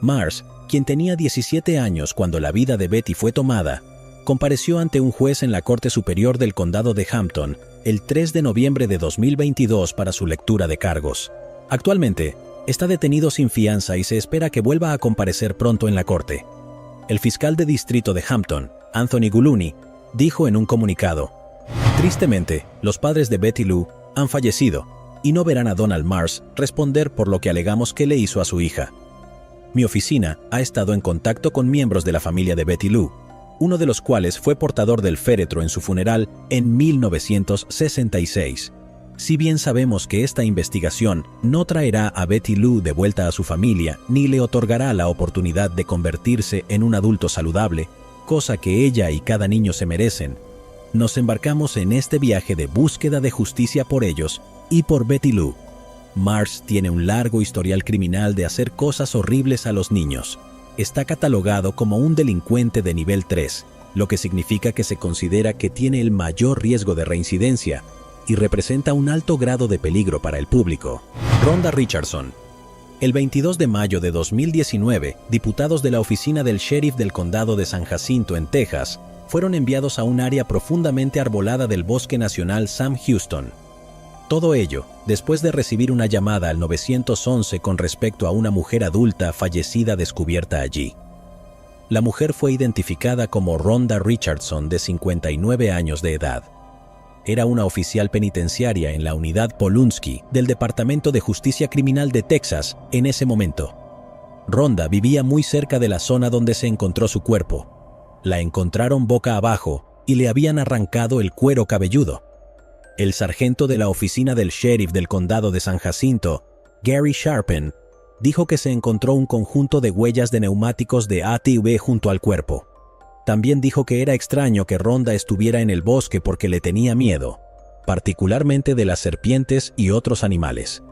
A: Mars, quien tenía 17 años cuando la vida de Betty fue tomada, compareció ante un juez en la Corte Superior del Condado de Hampton el 3 de noviembre de 2022 para su lectura de cargos. Actualmente, está detenido sin fianza y se espera que vuelva a comparecer pronto en la corte. El fiscal de distrito de Hampton, Anthony Guluni, dijo en un comunicado: "Tristemente, los padres de Betty Lou han fallecido y no verán a Donald Mars responder por lo que alegamos que le hizo a su hija. Mi oficina ha estado en contacto con miembros de la familia de Betty Lou, uno de los cuales fue portador del féretro en su funeral en 1966. Si bien sabemos que esta investigación no traerá a Betty Lou de vuelta a su familia ni le otorgará la oportunidad de convertirse en un adulto saludable, cosa que ella y cada niño se merecen, nos embarcamos en este viaje de búsqueda de justicia por ellos y por Betty Lou. Mars tiene un largo historial criminal de hacer cosas horribles a los niños. Está catalogado como un delincuente de nivel 3, lo que significa que se considera que tiene el mayor riesgo de reincidencia, y representa un alto grado de peligro para el público. Rhonda Richardson. El 22 de mayo de 2019, diputados de la oficina del sheriff del condado de San Jacinto, en Texas, fueron enviados a un área profundamente arbolada del Bosque Nacional Sam Houston. Todo ello, después de recibir una llamada al 911 con respecto a una mujer adulta fallecida descubierta allí. La mujer fue identificada como Rhonda Richardson, de 59 años de edad. Era una oficial penitenciaria en la unidad Polunsky del Departamento de Justicia Criminal de Texas en ese momento. Rhonda vivía muy cerca de la zona donde se encontró su cuerpo. La encontraron boca abajo y le habían arrancado el cuero cabelludo. El sargento de la oficina del sheriff del condado de San Jacinto, Gary Sharpen, dijo que se encontró un conjunto de huellas de neumáticos de ATV junto al cuerpo. También dijo que era extraño que Rhonda estuviera en el bosque porque le tenía miedo, particularmente de las serpientes y otros animales.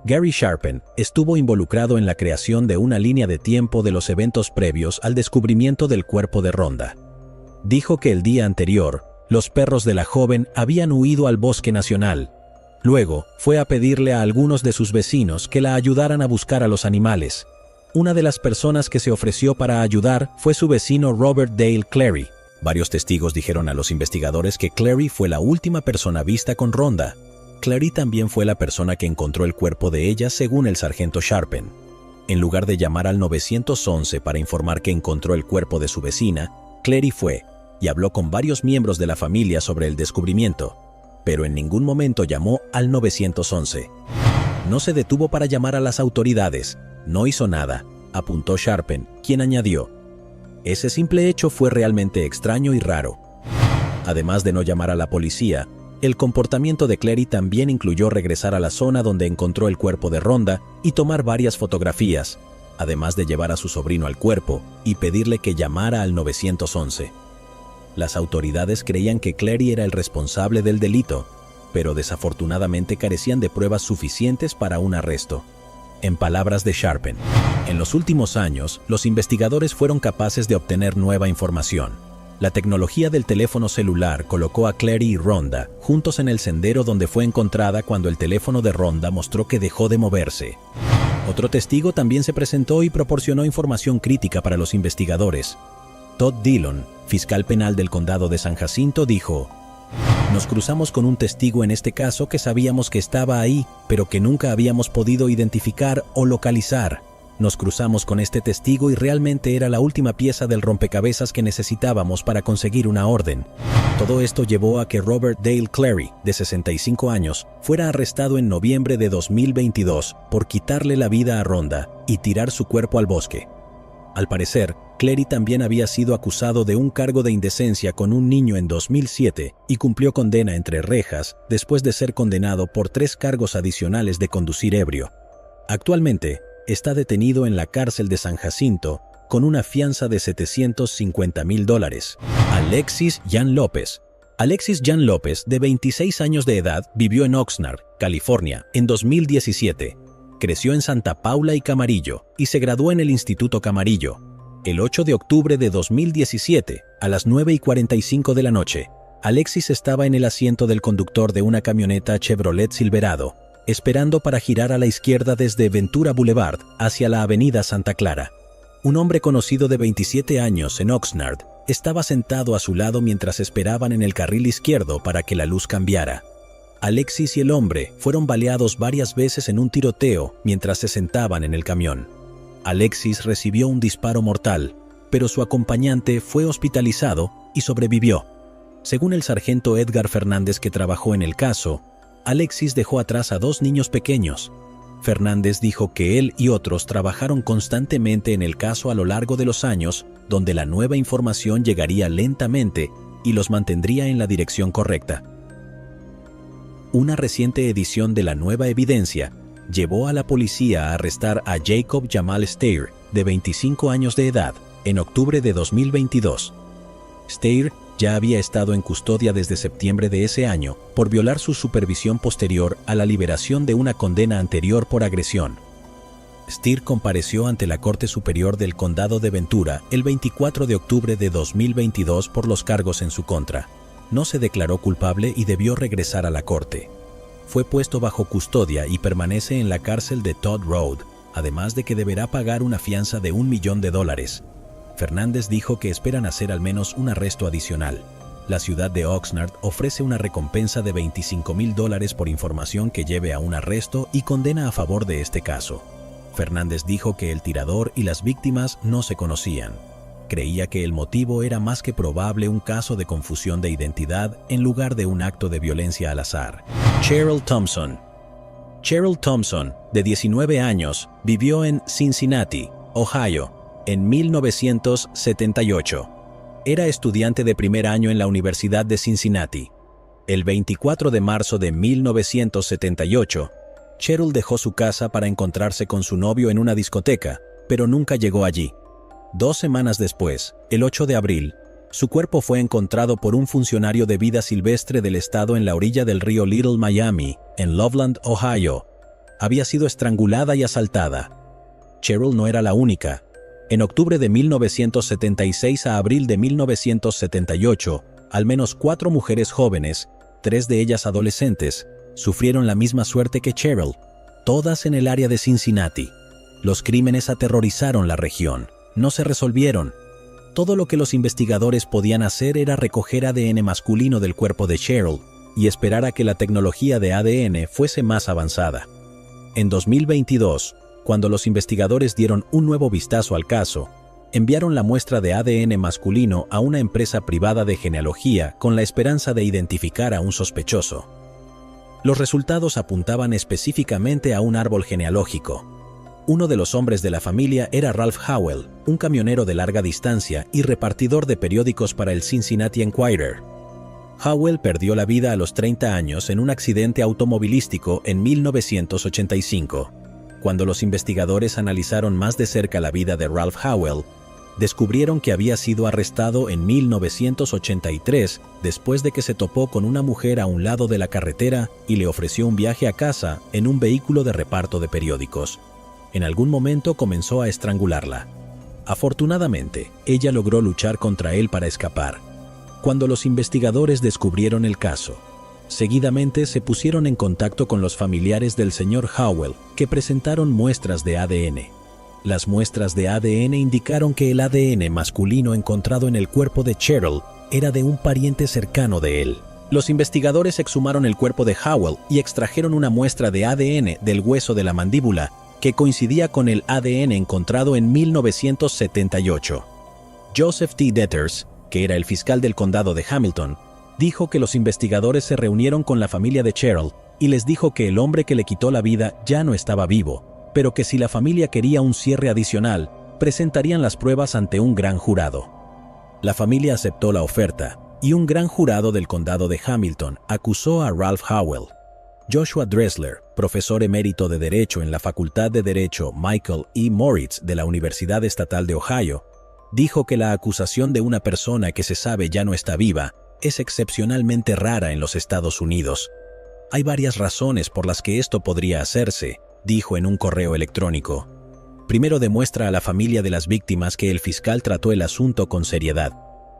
A: Gary Sharpen estuvo involucrado en la creación de una línea de tiempo de los eventos previos al descubrimiento del cuerpo de Rhonda. Dijo que el día anterior, los perros de la joven habían huido al Bosque Nacional. Luego, fue a pedirle a algunos de sus vecinos que la ayudaran a buscar a los animales. Una de las personas que se ofreció para ayudar fue su vecino Robert Dale Clary. Varios testigos dijeron a los investigadores que Clary fue la última persona vista con Rhonda. Clary también fue la persona que encontró el cuerpo de ella, según el sargento Sharpen. En lugar de llamar al 911 para informar que encontró el cuerpo de su vecina, Clary fue y habló con varios miembros de la familia sobre el descubrimiento, pero en ningún momento llamó al 911. No se detuvo para llamar a las autoridades. No hizo nada, apuntó Sharpen, quien añadió: ese simple hecho fue realmente extraño y raro. Además de no llamar a la policía, el comportamiento de Clary también incluyó regresar a la zona donde encontró el cuerpo de Rhonda y tomar varias fotografías, además de llevar a su sobrino al cuerpo y pedirle que llamara al 911. Las autoridades creían que Clary era el responsable del delito, pero desafortunadamente carecían de pruebas suficientes para un arresto. En palabras de Sharpen, en los últimos años, los investigadores fueron capaces de obtener nueva información. La tecnología del teléfono celular colocó a Clary y Rhonda juntos en el sendero donde fue encontrada cuando el teléfono de Rhonda mostró que dejó de moverse. Otro testigo también se presentó y proporcionó información crítica para los investigadores. Todd Dillon, fiscal penal del condado de San Jacinto, dijo: nos cruzamos con un testigo en este caso que sabíamos que estaba ahí, pero que nunca habíamos podido identificar o localizar. Nos cruzamos con este testigo y realmente era la última pieza del rompecabezas que necesitábamos para conseguir una orden. Todo esto llevó a que Robert Dale Clary, de 65 años, fuera arrestado en noviembre de 2022 por quitarle la vida a Rhonda y tirar su cuerpo al bosque. Al parecer, Clary también había sido acusado de un cargo de indecencia con un niño en 2007 y cumplió condena entre rejas después de ser condenado por 3 cargos adicionales de conducir ebrio. Actualmente, está detenido en la cárcel de San Jacinto con una fianza de $750,000. Alexis Jan López. Alexis Jan López, de 26 años de edad, vivió en Oxnard, California, en 2017. Creció en Santa Paula y Camarillo y se graduó en el Instituto Camarillo. El 8 de octubre de 2017, a las 9:45 de la noche, Alexis estaba en el asiento del conductor de una camioneta Chevrolet Silverado, esperando para girar a la izquierda desde Ventura Boulevard hacia la avenida Santa Clara. Un hombre conocido de 27 años en Oxnard estaba sentado a su lado mientras esperaban en el carril izquierdo para que la luz cambiara. Alexis y el hombre fueron baleados varias veces en un tiroteo mientras se sentaban en el camión. Alexis recibió un disparo mortal, pero su acompañante fue hospitalizado y sobrevivió. Según el sargento Edgar Fernández, que trabajó en el caso, Alexis dejó atrás a 2 niños pequeños. Fernández dijo que él y otros trabajaron constantemente en el caso a lo largo de los años, donde la nueva información llegaría lentamente y los mantendría en la dirección correcta. Una reciente edición de La Nueva Evidencia llevó a la policía a arrestar a Jacob Jamal Steyr, de 25 años de edad, en octubre de 2022. Steyr ya había estado en custodia desde septiembre de ese año por violar su supervisión posterior a la liberación de una condena anterior por agresión. Steyr compareció ante la Corte Superior del Condado de Ventura el 24 de octubre de 2022 por los cargos en su contra. no se declaró culpable y debió regresar a la corte. Fue puesto bajo custodia y permanece en la cárcel de Todd Road, además de que deberá pagar una fianza de $1 millón. Fernández dijo que esperan hacer al menos un arresto adicional. La ciudad de Oxnard ofrece una recompensa de $25,000 por información que lleve a un arresto y condena a favor de este caso. Fernández dijo que el tirador y las víctimas no se conocían. Creía que el motivo era más que probable un caso de confusión de identidad en lugar de un acto de violencia al azar. Cheryl Thompson. Cheryl Thompson, de 19 años, vivió en Cincinnati, Ohio, en 1978. Era estudiante de primer año en la Universidad de Cincinnati. El 24 de marzo de 1978, Cheryl dejó su casa para encontrarse con su novio en una discoteca, pero nunca llegó allí. 2 semanas después, el 8 de abril, su cuerpo fue encontrado por un funcionario de vida silvestre del estado en la orilla del río Little Miami, en Loveland, Ohio. Había sido estrangulada y asaltada. Cheryl no era la única. En octubre de 1976 a abril de 1978, al menos 4 mujeres jóvenes, 3 de ellas adolescentes, sufrieron la misma suerte que Cheryl, todas en el área de Cincinnati. Los crímenes aterrorizaron la región. No se resolvieron. Todo lo que los investigadores podían hacer era recoger ADN masculino del cuerpo de Cheryl y esperar a que la tecnología de ADN fuese más avanzada. En 2022, cuando los investigadores dieron un nuevo vistazo al caso, enviaron la muestra de ADN masculino a una empresa privada de genealogía con la esperanza de identificar a un sospechoso. Los resultados apuntaban específicamente a un árbol genealógico. Uno de los hombres de la familia era Ralph Howell, un camionero de larga distancia y repartidor de periódicos para el Cincinnati Enquirer. Howell perdió la vida a los 30 años en un accidente automovilístico en 1985. Cuando los investigadores analizaron más de cerca la vida de Ralph Howell, descubrieron que había sido arrestado en 1983 después de que se topó con una mujer a un lado de la carretera y le ofreció un viaje a casa en un vehículo de reparto de periódicos. En algún momento comenzó a estrangularla. Afortunadamente, ella logró luchar contra él para escapar. Cuando los investigadores descubrieron el caso, seguidamente se pusieron en contacto con los familiares del señor Howell, que presentaron muestras de ADN. Las muestras de ADN indicaron que el ADN masculino encontrado en el cuerpo de Cheryl era de un pariente cercano de él. Los investigadores exhumaron el cuerpo de Howell y extrajeron una muestra de ADN del hueso de la mandíbula que coincidía con el ADN encontrado en 1978. Joseph T. Deters, que era el fiscal del condado de Hamilton, dijo que los investigadores se reunieron con la familia de Cheryl y les dijo que el hombre que le quitó la vida ya no estaba vivo, pero que si la familia quería un cierre adicional, presentarían las pruebas ante un gran jurado. La familia aceptó la oferta, y un gran jurado del condado de Hamilton acusó a Ralph Howell. Joshua Dressler, profesor emérito de Derecho en la Facultad de Derecho Michael E. Moritz de la Universidad Estatal de Ohio, dijo que la acusación de una persona que se sabe ya no está viva es excepcionalmente rara en los Estados Unidos. Hay varias razones por las que esto podría hacerse, dijo en un correo electrónico. Primero, demuestra a la familia de las víctimas que el fiscal trató el asunto con seriedad.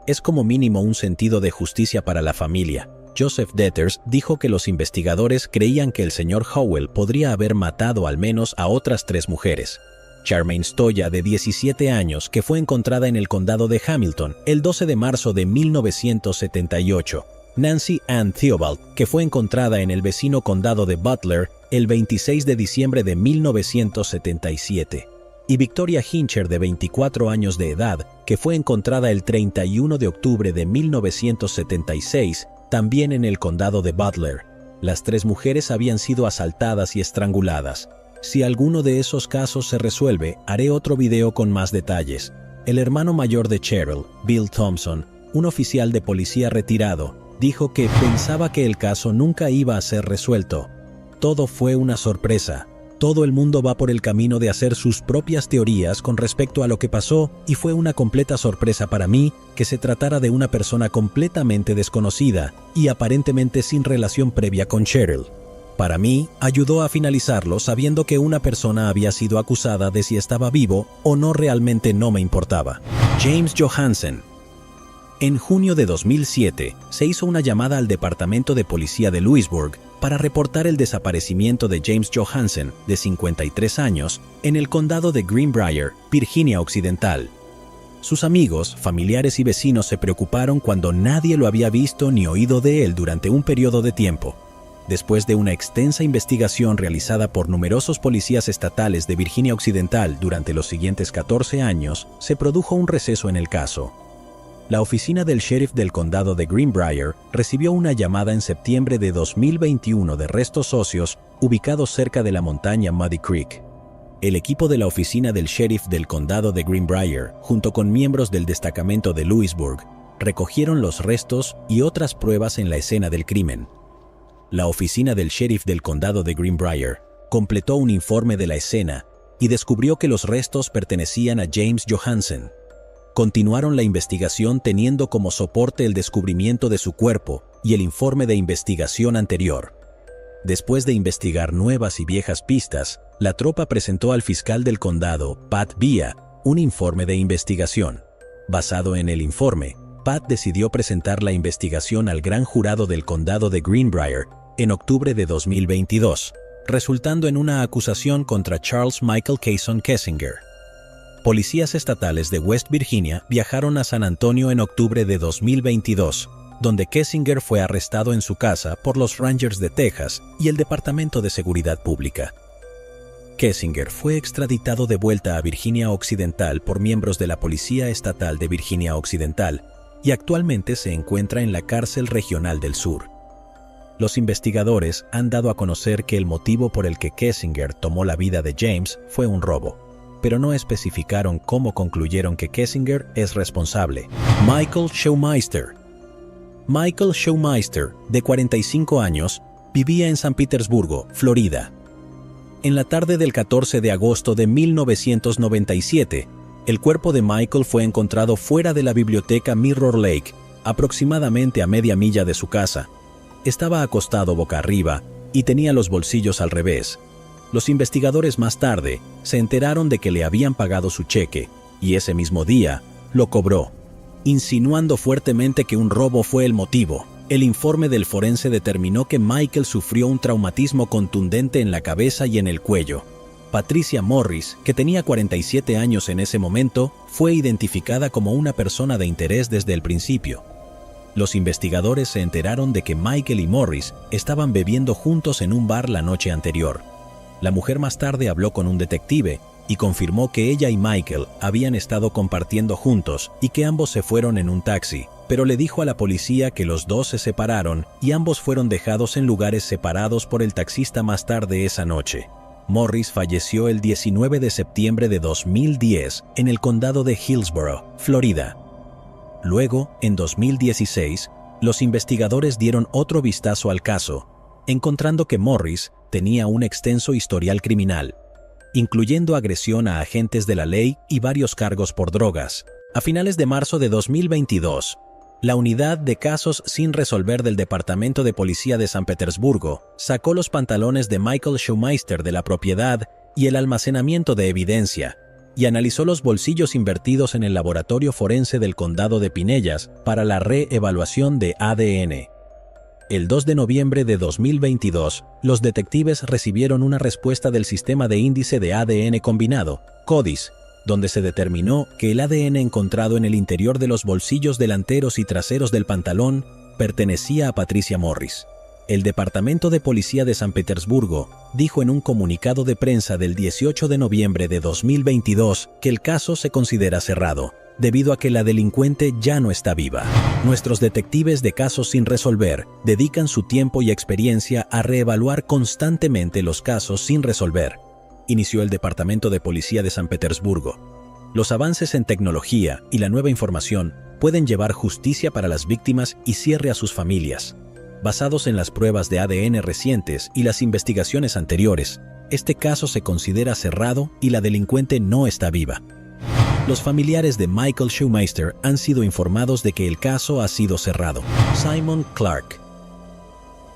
A: Es como mínimo un sentido de justicia para la familia. Joseph Deters dijo que los investigadores creían que el señor Howell podría haber matado al menos a otras 3 mujeres. Charmaine Stoya, de 17 años, que fue encontrada en el condado de Hamilton el 12 de marzo de 1978. Nancy Ann Theobald, que fue encontrada en el vecino condado de Butler el 26 de diciembre de 1977. Y Victoria Hincher, de 24 años de edad, que fue encontrada el 31 de octubre de 1976, también en el condado de Butler. Las 3 mujeres habían sido asaltadas y estranguladas. Si alguno de esos casos se resuelve, haré otro video con más detalles. El hermano mayor de Cheryl, Bill Thompson, un oficial de policía retirado, dijo que pensaba que el caso nunca iba a ser resuelto. Todo fue una sorpresa. Todo el mundo va por el camino de hacer sus propias teorías con respecto a lo que pasó y fue una completa sorpresa para mí que se tratara de una persona completamente desconocida y aparentemente sin relación previa con Cheryl. Para mí, ayudó a finalizarlo sabiendo que una persona había sido acusada de si estaba vivo o no realmente no me importaba. James Johansen. En junio de 2007, se hizo una llamada al Departamento de Policía de Lewisburg para reportar el desaparecimiento de James Johansen, de 53 años, en el condado de Greenbrier, Virginia Occidental. Sus amigos, familiares y vecinos se preocuparon cuando nadie lo había visto ni oído de él durante un periodo de tiempo. Después de una extensa investigación realizada por numerosos policías estatales de Virginia Occidental durante los siguientes 14 años, se produjo un receso en el caso. La oficina del sheriff del condado de Greenbrier recibió una llamada en septiembre de 2021 de restos óseos ubicados cerca de la montaña Muddy Creek. El equipo de la oficina del sheriff del condado de Greenbrier, junto con miembros del destacamento de Lewisburg, recogieron los restos y otras pruebas en la escena del crimen. La oficina del sheriff del condado de Greenbrier completó un informe de la escena y descubrió que los restos pertenecían a James Johansen. Continuaron la investigación teniendo como soporte el descubrimiento de su cuerpo y el informe de investigación anterior. Después de investigar nuevas y viejas pistas, la tropa presentó al fiscal del condado, Pat Villa, un informe de investigación. Basado en el informe, Pat decidió presentar la investigación al gran jurado del condado de Greenbrier en octubre de 2022, resultando en una acusación contra Charles Michael Cason Kessinger. Policías estatales de West Virginia viajaron a San Antonio en octubre de 2022, donde Kessinger fue arrestado en su casa por los Rangers de Texas y el Departamento de Seguridad Pública. Kessinger fue extraditado de vuelta a Virginia Occidental por miembros de la Policía Estatal de Virginia Occidental y actualmente se encuentra en la cárcel regional del sur. Los investigadores han dado a conocer que el motivo por el que Kessinger tomó la vida de James fue un robo, pero no especificaron cómo concluyeron que Kessinger es responsable. Michael Schumeister. Michael Schumeister, de 45 años, vivía en San Petersburgo, Florida. En la tarde del 14 de agosto de 1997, el cuerpo de Michael fue encontrado fuera de la biblioteca Mirror Lake, aproximadamente a media milla de su casa. Estaba acostado boca arriba y tenía los bolsillos al revés. Los investigadores más tarde se enteraron de que le habían pagado su cheque y ese mismo día lo cobró, insinuando fuertemente que un robo fue el motivo. El informe del forense determinó que Michael sufrió un traumatismo contundente en la cabeza y en el cuello. Patricia Morris, que tenía 47 años en ese momento, fue identificada como una persona de interés desde el principio. Los investigadores se enteraron de que Michael y Morris estaban bebiendo juntos en un bar la noche anterior. La mujer más tarde habló con un detective y confirmó que ella y Michael habían estado compartiendo juntos y que ambos se fueron en un taxi, pero le dijo a la policía que los dos se separaron y ambos fueron dejados en lugares separados por el taxista más tarde esa noche. Morris falleció el 19 de septiembre de 2010 en el condado de Hillsborough, Florida. Luego, en 2016, los investigadores dieron otro vistazo al caso, encontrando que Morris tenía un extenso historial criminal, incluyendo agresión a agentes de la ley y varios cargos por drogas. A finales de marzo de 2022, la Unidad de Casos sin Resolver del Departamento de Policía de San Petersburgo sacó los pantalones de Michael Schumeister de la propiedad y el almacenamiento de evidencia, y analizó los bolsillos invertidos en el laboratorio forense del condado de Pinellas para la reevaluación de ADN. El 2 de noviembre de 2022, los detectives recibieron una respuesta del Sistema de Índice de ADN Combinado, CODIS, donde se determinó que el ADN encontrado en el interior de los bolsillos delanteros y traseros del pantalón pertenecía a Patricia Morris. El Departamento de Policía de San Petersburgo dijo en un comunicado de prensa del 18 de noviembre de 2022 que el caso se considera cerrado, debido a que la delincuente ya no está viva. Nuestros detectives de casos sin resolver dedican su tiempo y experiencia a reevaluar constantemente los casos sin resolver, inició el Departamento de Policía de San Petersburgo. Los avances en tecnología y la nueva información pueden llevar justicia para las víctimas y cierre a sus familias. Basados en las pruebas de ADN recientes y las investigaciones anteriores, este caso se considera cerrado y la delincuente no está viva. Los familiares de Michael Schumeister han sido informados de que el caso ha sido cerrado. Simon Clark.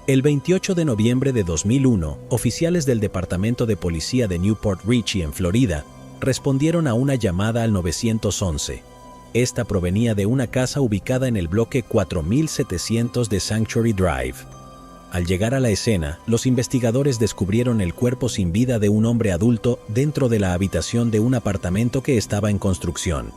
A: El 28 de noviembre de 2001, oficiales del Departamento de Policía de Newport Richey en Florida respondieron a una llamada al 911. Esta provenía de una casa ubicada en el bloque 4700 de Sanctuary Drive. Al llegar a la escena, los investigadores descubrieron el cuerpo sin vida de un hombre adulto dentro de la habitación de un apartamento que estaba en construcción.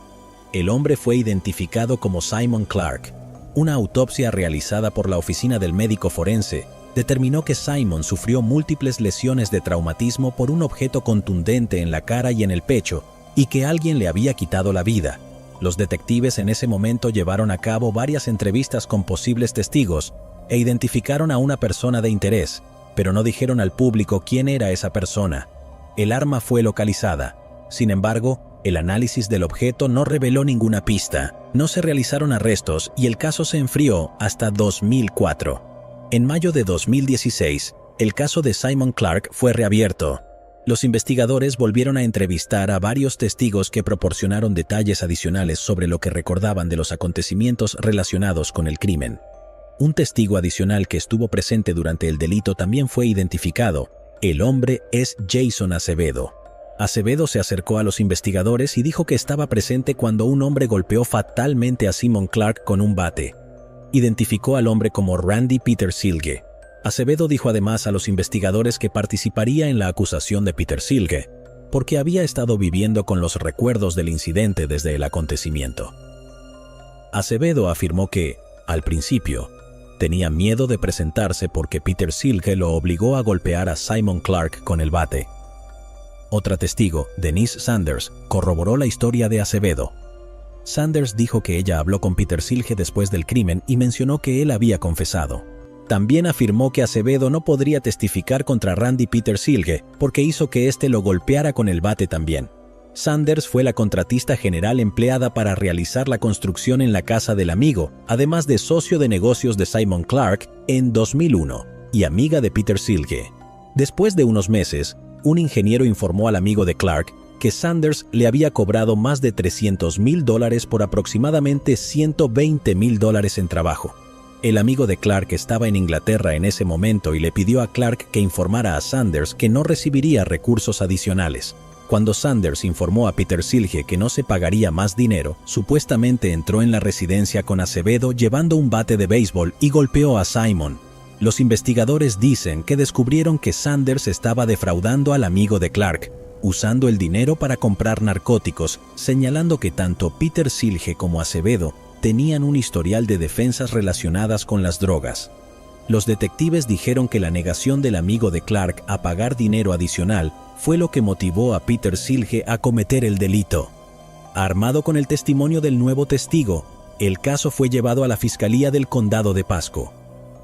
A: El hombre fue identificado como Simon Clark. Una autopsia realizada por la oficina del médico forense determinó que Simon sufrió múltiples lesiones de traumatismo por un objeto contundente en la cara y en el pecho, y que alguien le había quitado la vida. Los detectives en ese momento llevaron a cabo varias entrevistas con posibles testigos e identificaron a una persona de interés, pero no dijeron al público quién era esa persona. El arma fue localizada. Sin embargo, el análisis del objeto no reveló ninguna pista. No se realizaron arrestos y el caso se enfrió hasta 2004. En mayo de 2016, el caso de Simon Clark fue reabierto. Los investigadores volvieron a entrevistar a varios testigos que proporcionaron detalles adicionales sobre lo que recordaban de los acontecimientos relacionados con el crimen. Un testigo adicional que estuvo presente durante el delito también fue identificado. El hombre es Jason Acevedo. Acevedo se acercó a los investigadores y dijo que estaba presente cuando un hombre golpeó fatalmente a Simon Clark con un bate. Identificó al hombre como Randy Peter Silge. Acevedo dijo además a los investigadores que participaría en la acusación de Peter Silge, porque había estado viviendo con los recuerdos del incidente desde el acontecimiento. Acevedo afirmó que, al principio, tenía miedo de presentarse porque Peter Silge lo obligó a golpear a Simon Clark con el bate. Otra testigo, Denise Sanders, corroboró la historia de Acevedo. Sanders dijo que ella habló con Peter Silge después del crimen y mencionó que él había confesado. También afirmó que Acevedo no podría testificar contra Randy Peter Silge porque hizo que éste lo golpeara con el bate también. Sanders fue la contratista general empleada para realizar la construcción en la casa del amigo, además de socio de negocios de Simon Clark en 2001 y amiga de Peter Silge. Después de unos meses, un ingeniero informó al amigo de Clark que Sanders le había cobrado más de $300,000 por aproximadamente $120,000 en trabajo. El amigo de Clark estaba en Inglaterra en ese momento y le pidió a Clark que informara a Sanders que no recibiría recursos adicionales. Cuando Sanders informó a Peter Silge que no se pagaría más dinero, supuestamente entró en la residencia con Acevedo llevando un bate de béisbol y golpeó a Simon. Los investigadores dicen que descubrieron que Sanders estaba defraudando al amigo de Clark, usando el dinero para comprar narcóticos, señalando que tanto Peter Silge como Acevedo tenían un historial de defensas relacionadas con las drogas. Los detectives dijeron que la negación del amigo de Clark a pagar dinero adicional fue lo que motivó a Peter Silge a cometer el delito. Armado con el testimonio del nuevo testigo, el caso fue llevado a la Fiscalía del Condado de Pasco.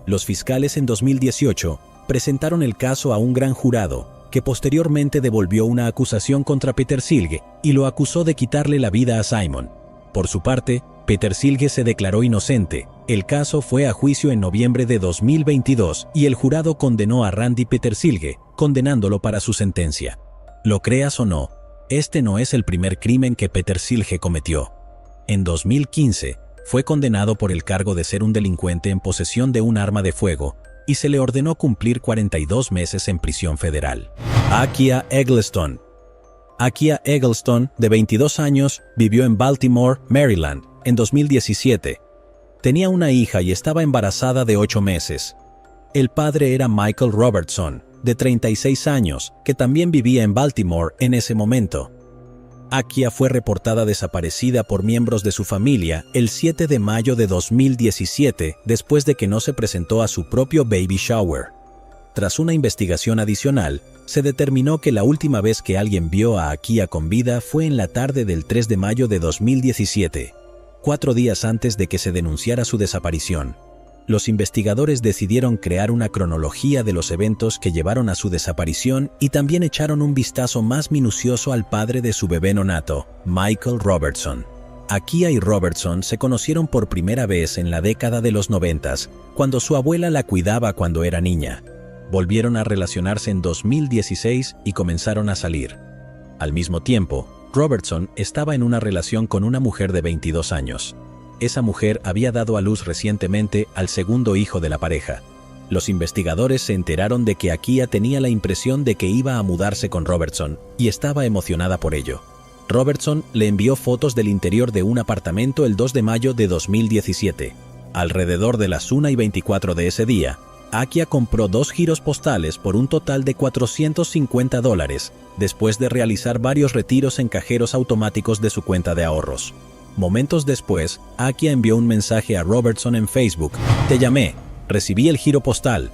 A: Los fiscales en 2018 presentaron el caso a un gran jurado, que posteriormente devolvió una acusación contra Peter Silge y lo acusó de quitarle la vida a Simon. Por su parte, Peter Silge se declaró inocente. El caso fue a juicio en noviembre de 2022 y el jurado condenó a Randy Peter Silge, condenándolo para su sentencia. Lo creas o no, este no es el primer crimen que Peter Silge cometió. En 2015, fue condenado por el cargo de ser un delincuente en posesión de un arma de fuego y se le ordenó cumplir 42 meses en prisión federal. Akia Eggleston. Akia Eggleston, de 22 años, vivió en Baltimore, Maryland, en 2017. Tenía una hija y estaba embarazada de 8 meses. El padre era Michael Robertson, de 36 años, que también vivía en Baltimore en ese momento. Akia fue reportada desaparecida por miembros de su familia el 7 de mayo de 2017, después de que no se presentó a su propio baby shower. Tras una investigación adicional, se determinó que la última vez que alguien vio a Akia con vida fue en la tarde del 3 de mayo de 2017, 4 días antes de que se denunciara su desaparición. Los investigadores decidieron crear una cronología de los eventos que llevaron a su desaparición y también echaron un vistazo más minucioso al padre de su bebé nonato, Michael Robertson. Akia y Robertson se conocieron por primera vez en la década de los 90, cuando su abuela la cuidaba cuando era niña. Volvieron a relacionarse en 2016 y comenzaron a salir. Al mismo tiempo, Robertson estaba en una relación con una mujer de 22 años. Esa mujer había dado a luz recientemente al segundo hijo de la pareja. Los investigadores se enteraron de que Akia tenía la impresión de que iba a mudarse con Robertson y estaba emocionada por ello. Robertson le envió fotos del interior de un apartamento el 2 de mayo de 2017. Alrededor de las 1:24 de ese día, Akia compró 2 giros postales por un total de $450, después de realizar varios retiros en cajeros automáticos de su cuenta de ahorros. Momentos después, Akia envió un mensaje a Robertson en Facebook: «Te llamé, recibí el giro postal».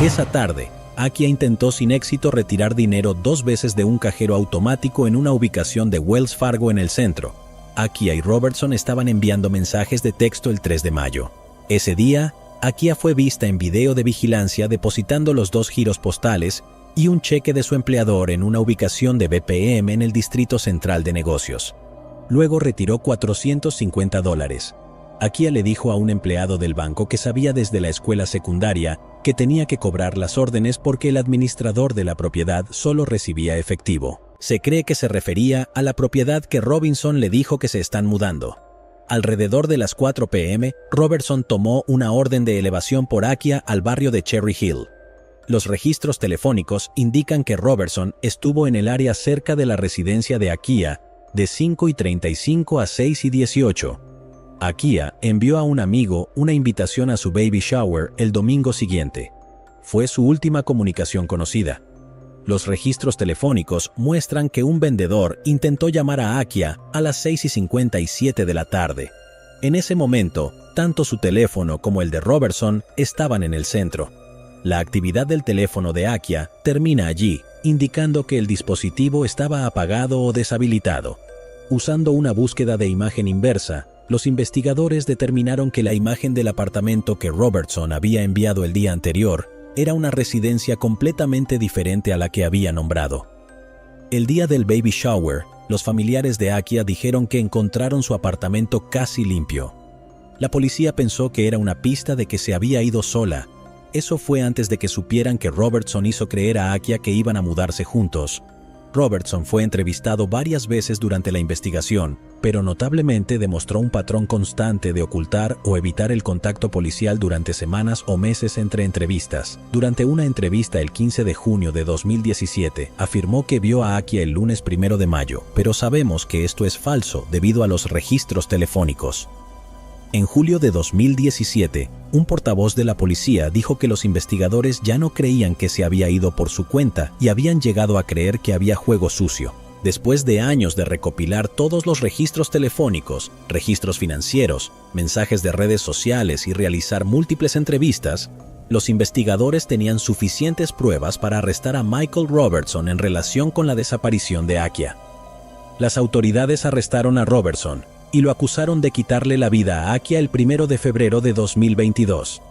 A: Esa tarde, Akia intentó sin éxito retirar dinero 2 veces de un cajero automático en una ubicación de Wells Fargo en el centro. Akia y Robertson estaban enviando mensajes de texto el 3 de mayo. Ese día, Akia fue vista en video de vigilancia depositando los 2 giros postales y un cheque de su empleador en una ubicación de BPM en el Distrito Central de Negocios. Luego retiró $450. Akia le dijo a un empleado del banco que sabía desde la escuela secundaria que tenía que cobrar las órdenes porque el administrador de la propiedad solo recibía efectivo. Se cree que se refería a la propiedad que Robinson le dijo que se están mudando. Alrededor de las 4 p.m., Robertson tomó una orden de elevación por Akia al barrio de Cherry Hill. Los registros telefónicos indican que Robertson estuvo en el área cerca de la residencia de Akia de 5:35 a 6:18. Akia envió a un amigo una invitación a su baby shower el domingo siguiente. Fue su última comunicación conocida. Los registros telefónicos muestran que un vendedor intentó llamar a Akia a las 6:57 de la tarde. En ese momento, tanto su teléfono como el de Robertson estaban en el centro. La actividad del teléfono de Akia termina allí, indicando que el dispositivo estaba apagado o deshabilitado. Usando una búsqueda de imagen inversa, los investigadores determinaron que la imagen del apartamento que Robertson había enviado el día anterior era una residencia completamente diferente a la que había nombrado. El día del baby shower, los familiares de Akia dijeron que encontraron su apartamento casi limpio. La policía pensó que era una pista de que se había ido sola. Eso fue antes de que supieran que Robertson hizo creer a Akia que iban a mudarse juntos. Robertson fue entrevistado varias veces durante la investigación, pero notablemente demostró un patrón constante de ocultar o evitar el contacto policial durante semanas o meses entre entrevistas. Durante una entrevista el 15 de junio de 2017, afirmó que vio a Akia el lunes 1 de mayo, pero sabemos que esto es falso debido a los registros telefónicos. En julio de 2017, un portavoz de la policía dijo que los investigadores ya no creían que se había ido por su cuenta y habían llegado a creer que había juego sucio. Después de años de recopilar todos los registros telefónicos, registros financieros, mensajes de redes sociales y realizar múltiples entrevistas, los investigadores tenían suficientes pruebas para arrestar a Michael Robertson en relación con la desaparición de Akia. Las autoridades arrestaron a Robertson y lo acusaron de quitarle la vida a Akia el 1 de febrero de 2022.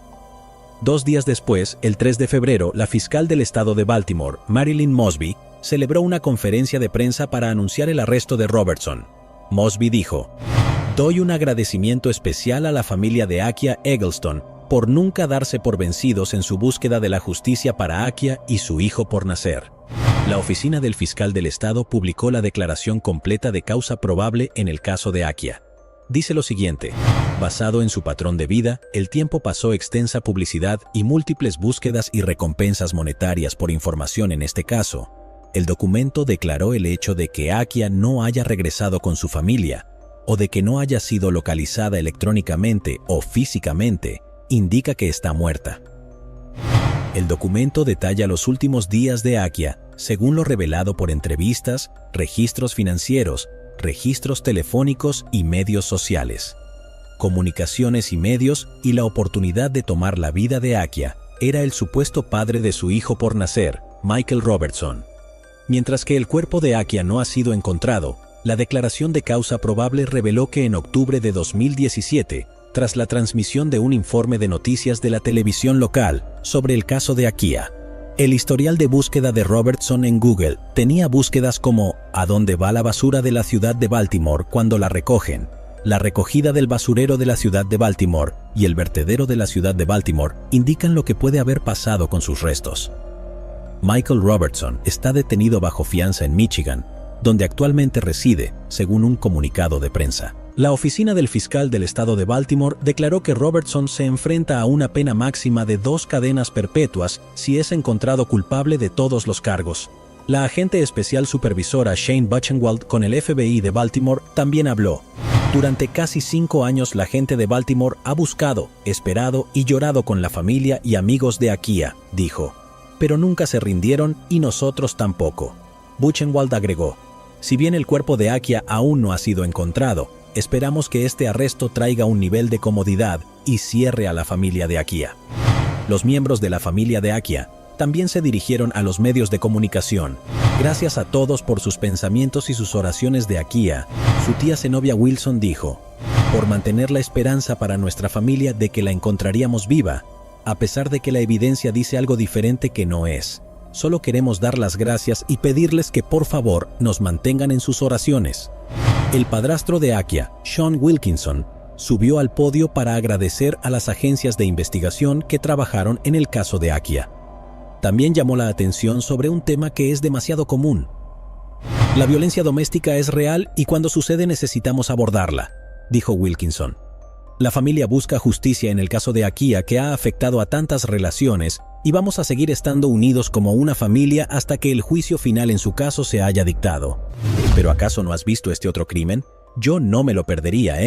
A: 2 días después, el 3 de febrero, la fiscal del estado de Baltimore, Marilyn Mosby, celebró una conferencia de prensa para anunciar el arresto de Robertson. Mosby dijo: «Doy un agradecimiento especial a la familia de Akia Eggleston por nunca darse por vencidos en su búsqueda de la justicia para Akia y su hijo por nacer». La oficina del fiscal del estado publicó la declaración completa de causa probable en el caso de Akia. Dice lo siguiente: basado en su patrón de vida, el tiempo pasó extensa publicidad y múltiples búsquedas y recompensas monetarias por información en este caso. El documento declaró el hecho de que Akia no haya regresado con su familia o de que no haya sido localizada electrónicamente o físicamente, indica que está muerta. El documento detalla los últimos días de Akia, según lo revelado por entrevistas, registros financieros, registros telefónicos y medios sociales. Comunicaciones y medios y la oportunidad de tomar la vida de Akia era el supuesto padre de su hijo por nacer, Michael Robertson. Mientras que el cuerpo de Akia no ha sido encontrado, la declaración de causa probable reveló que en octubre de 2017, tras la transmisión de un informe de noticias de la televisión local sobre el caso de Akia, el historial de búsqueda de Robertson en Google tenía búsquedas como ¿a dónde va la basura de la ciudad de Baltimore cuando la recogen?, la recogida del basurero de la ciudad de Baltimore y el vertedero de la ciudad de Baltimore indican lo que puede haber pasado con sus restos. Michael Robertson está detenido bajo fianza en Michigan, donde actualmente reside, según un comunicado de prensa. La oficina del fiscal del estado de Baltimore declaró que Robertson se enfrenta a una pena máxima de 2 cadenas perpetuas si es encontrado culpable de todos los cargos. La agente especial supervisora Shane Buchenwald con el FBI de Baltimore también habló. Durante casi 5 años la gente de Baltimore ha buscado, esperado y llorado con la familia y amigos de Akia, dijo. Pero nunca se rindieron y nosotros tampoco. Buchenwald agregó, si bien el cuerpo de Akia aún no ha sido encontrado, esperamos que este arresto traiga un nivel de comodidad y cierre a la familia de Akia. Los miembros de la familia de Akia también se dirigieron a los medios de comunicación. Gracias a todos por sus pensamientos y sus oraciones de Akia, su tía Zenobia Wilson dijo, por mantener la esperanza para nuestra familia de que la encontraríamos viva, a pesar de que la evidencia dice algo diferente que no es. Solo queremos dar las gracias y pedirles que por favor nos mantengan en sus oraciones. El padrastro de Akia, Sean Wilkinson, subió al podio para agradecer a las agencias de investigación que trabajaron en el caso de Akia. También llamó la atención sobre un tema que es demasiado común. La violencia doméstica es real y cuando sucede necesitamos abordarla, dijo Wilkinson. La familia busca justicia en el caso de Akia que ha afectado a tantas relaciones y vamos a seguir estando unidos como una familia hasta que el juicio final en su caso se haya dictado. ¿Pero acaso no has visto este otro crimen? Yo no me lo perdería,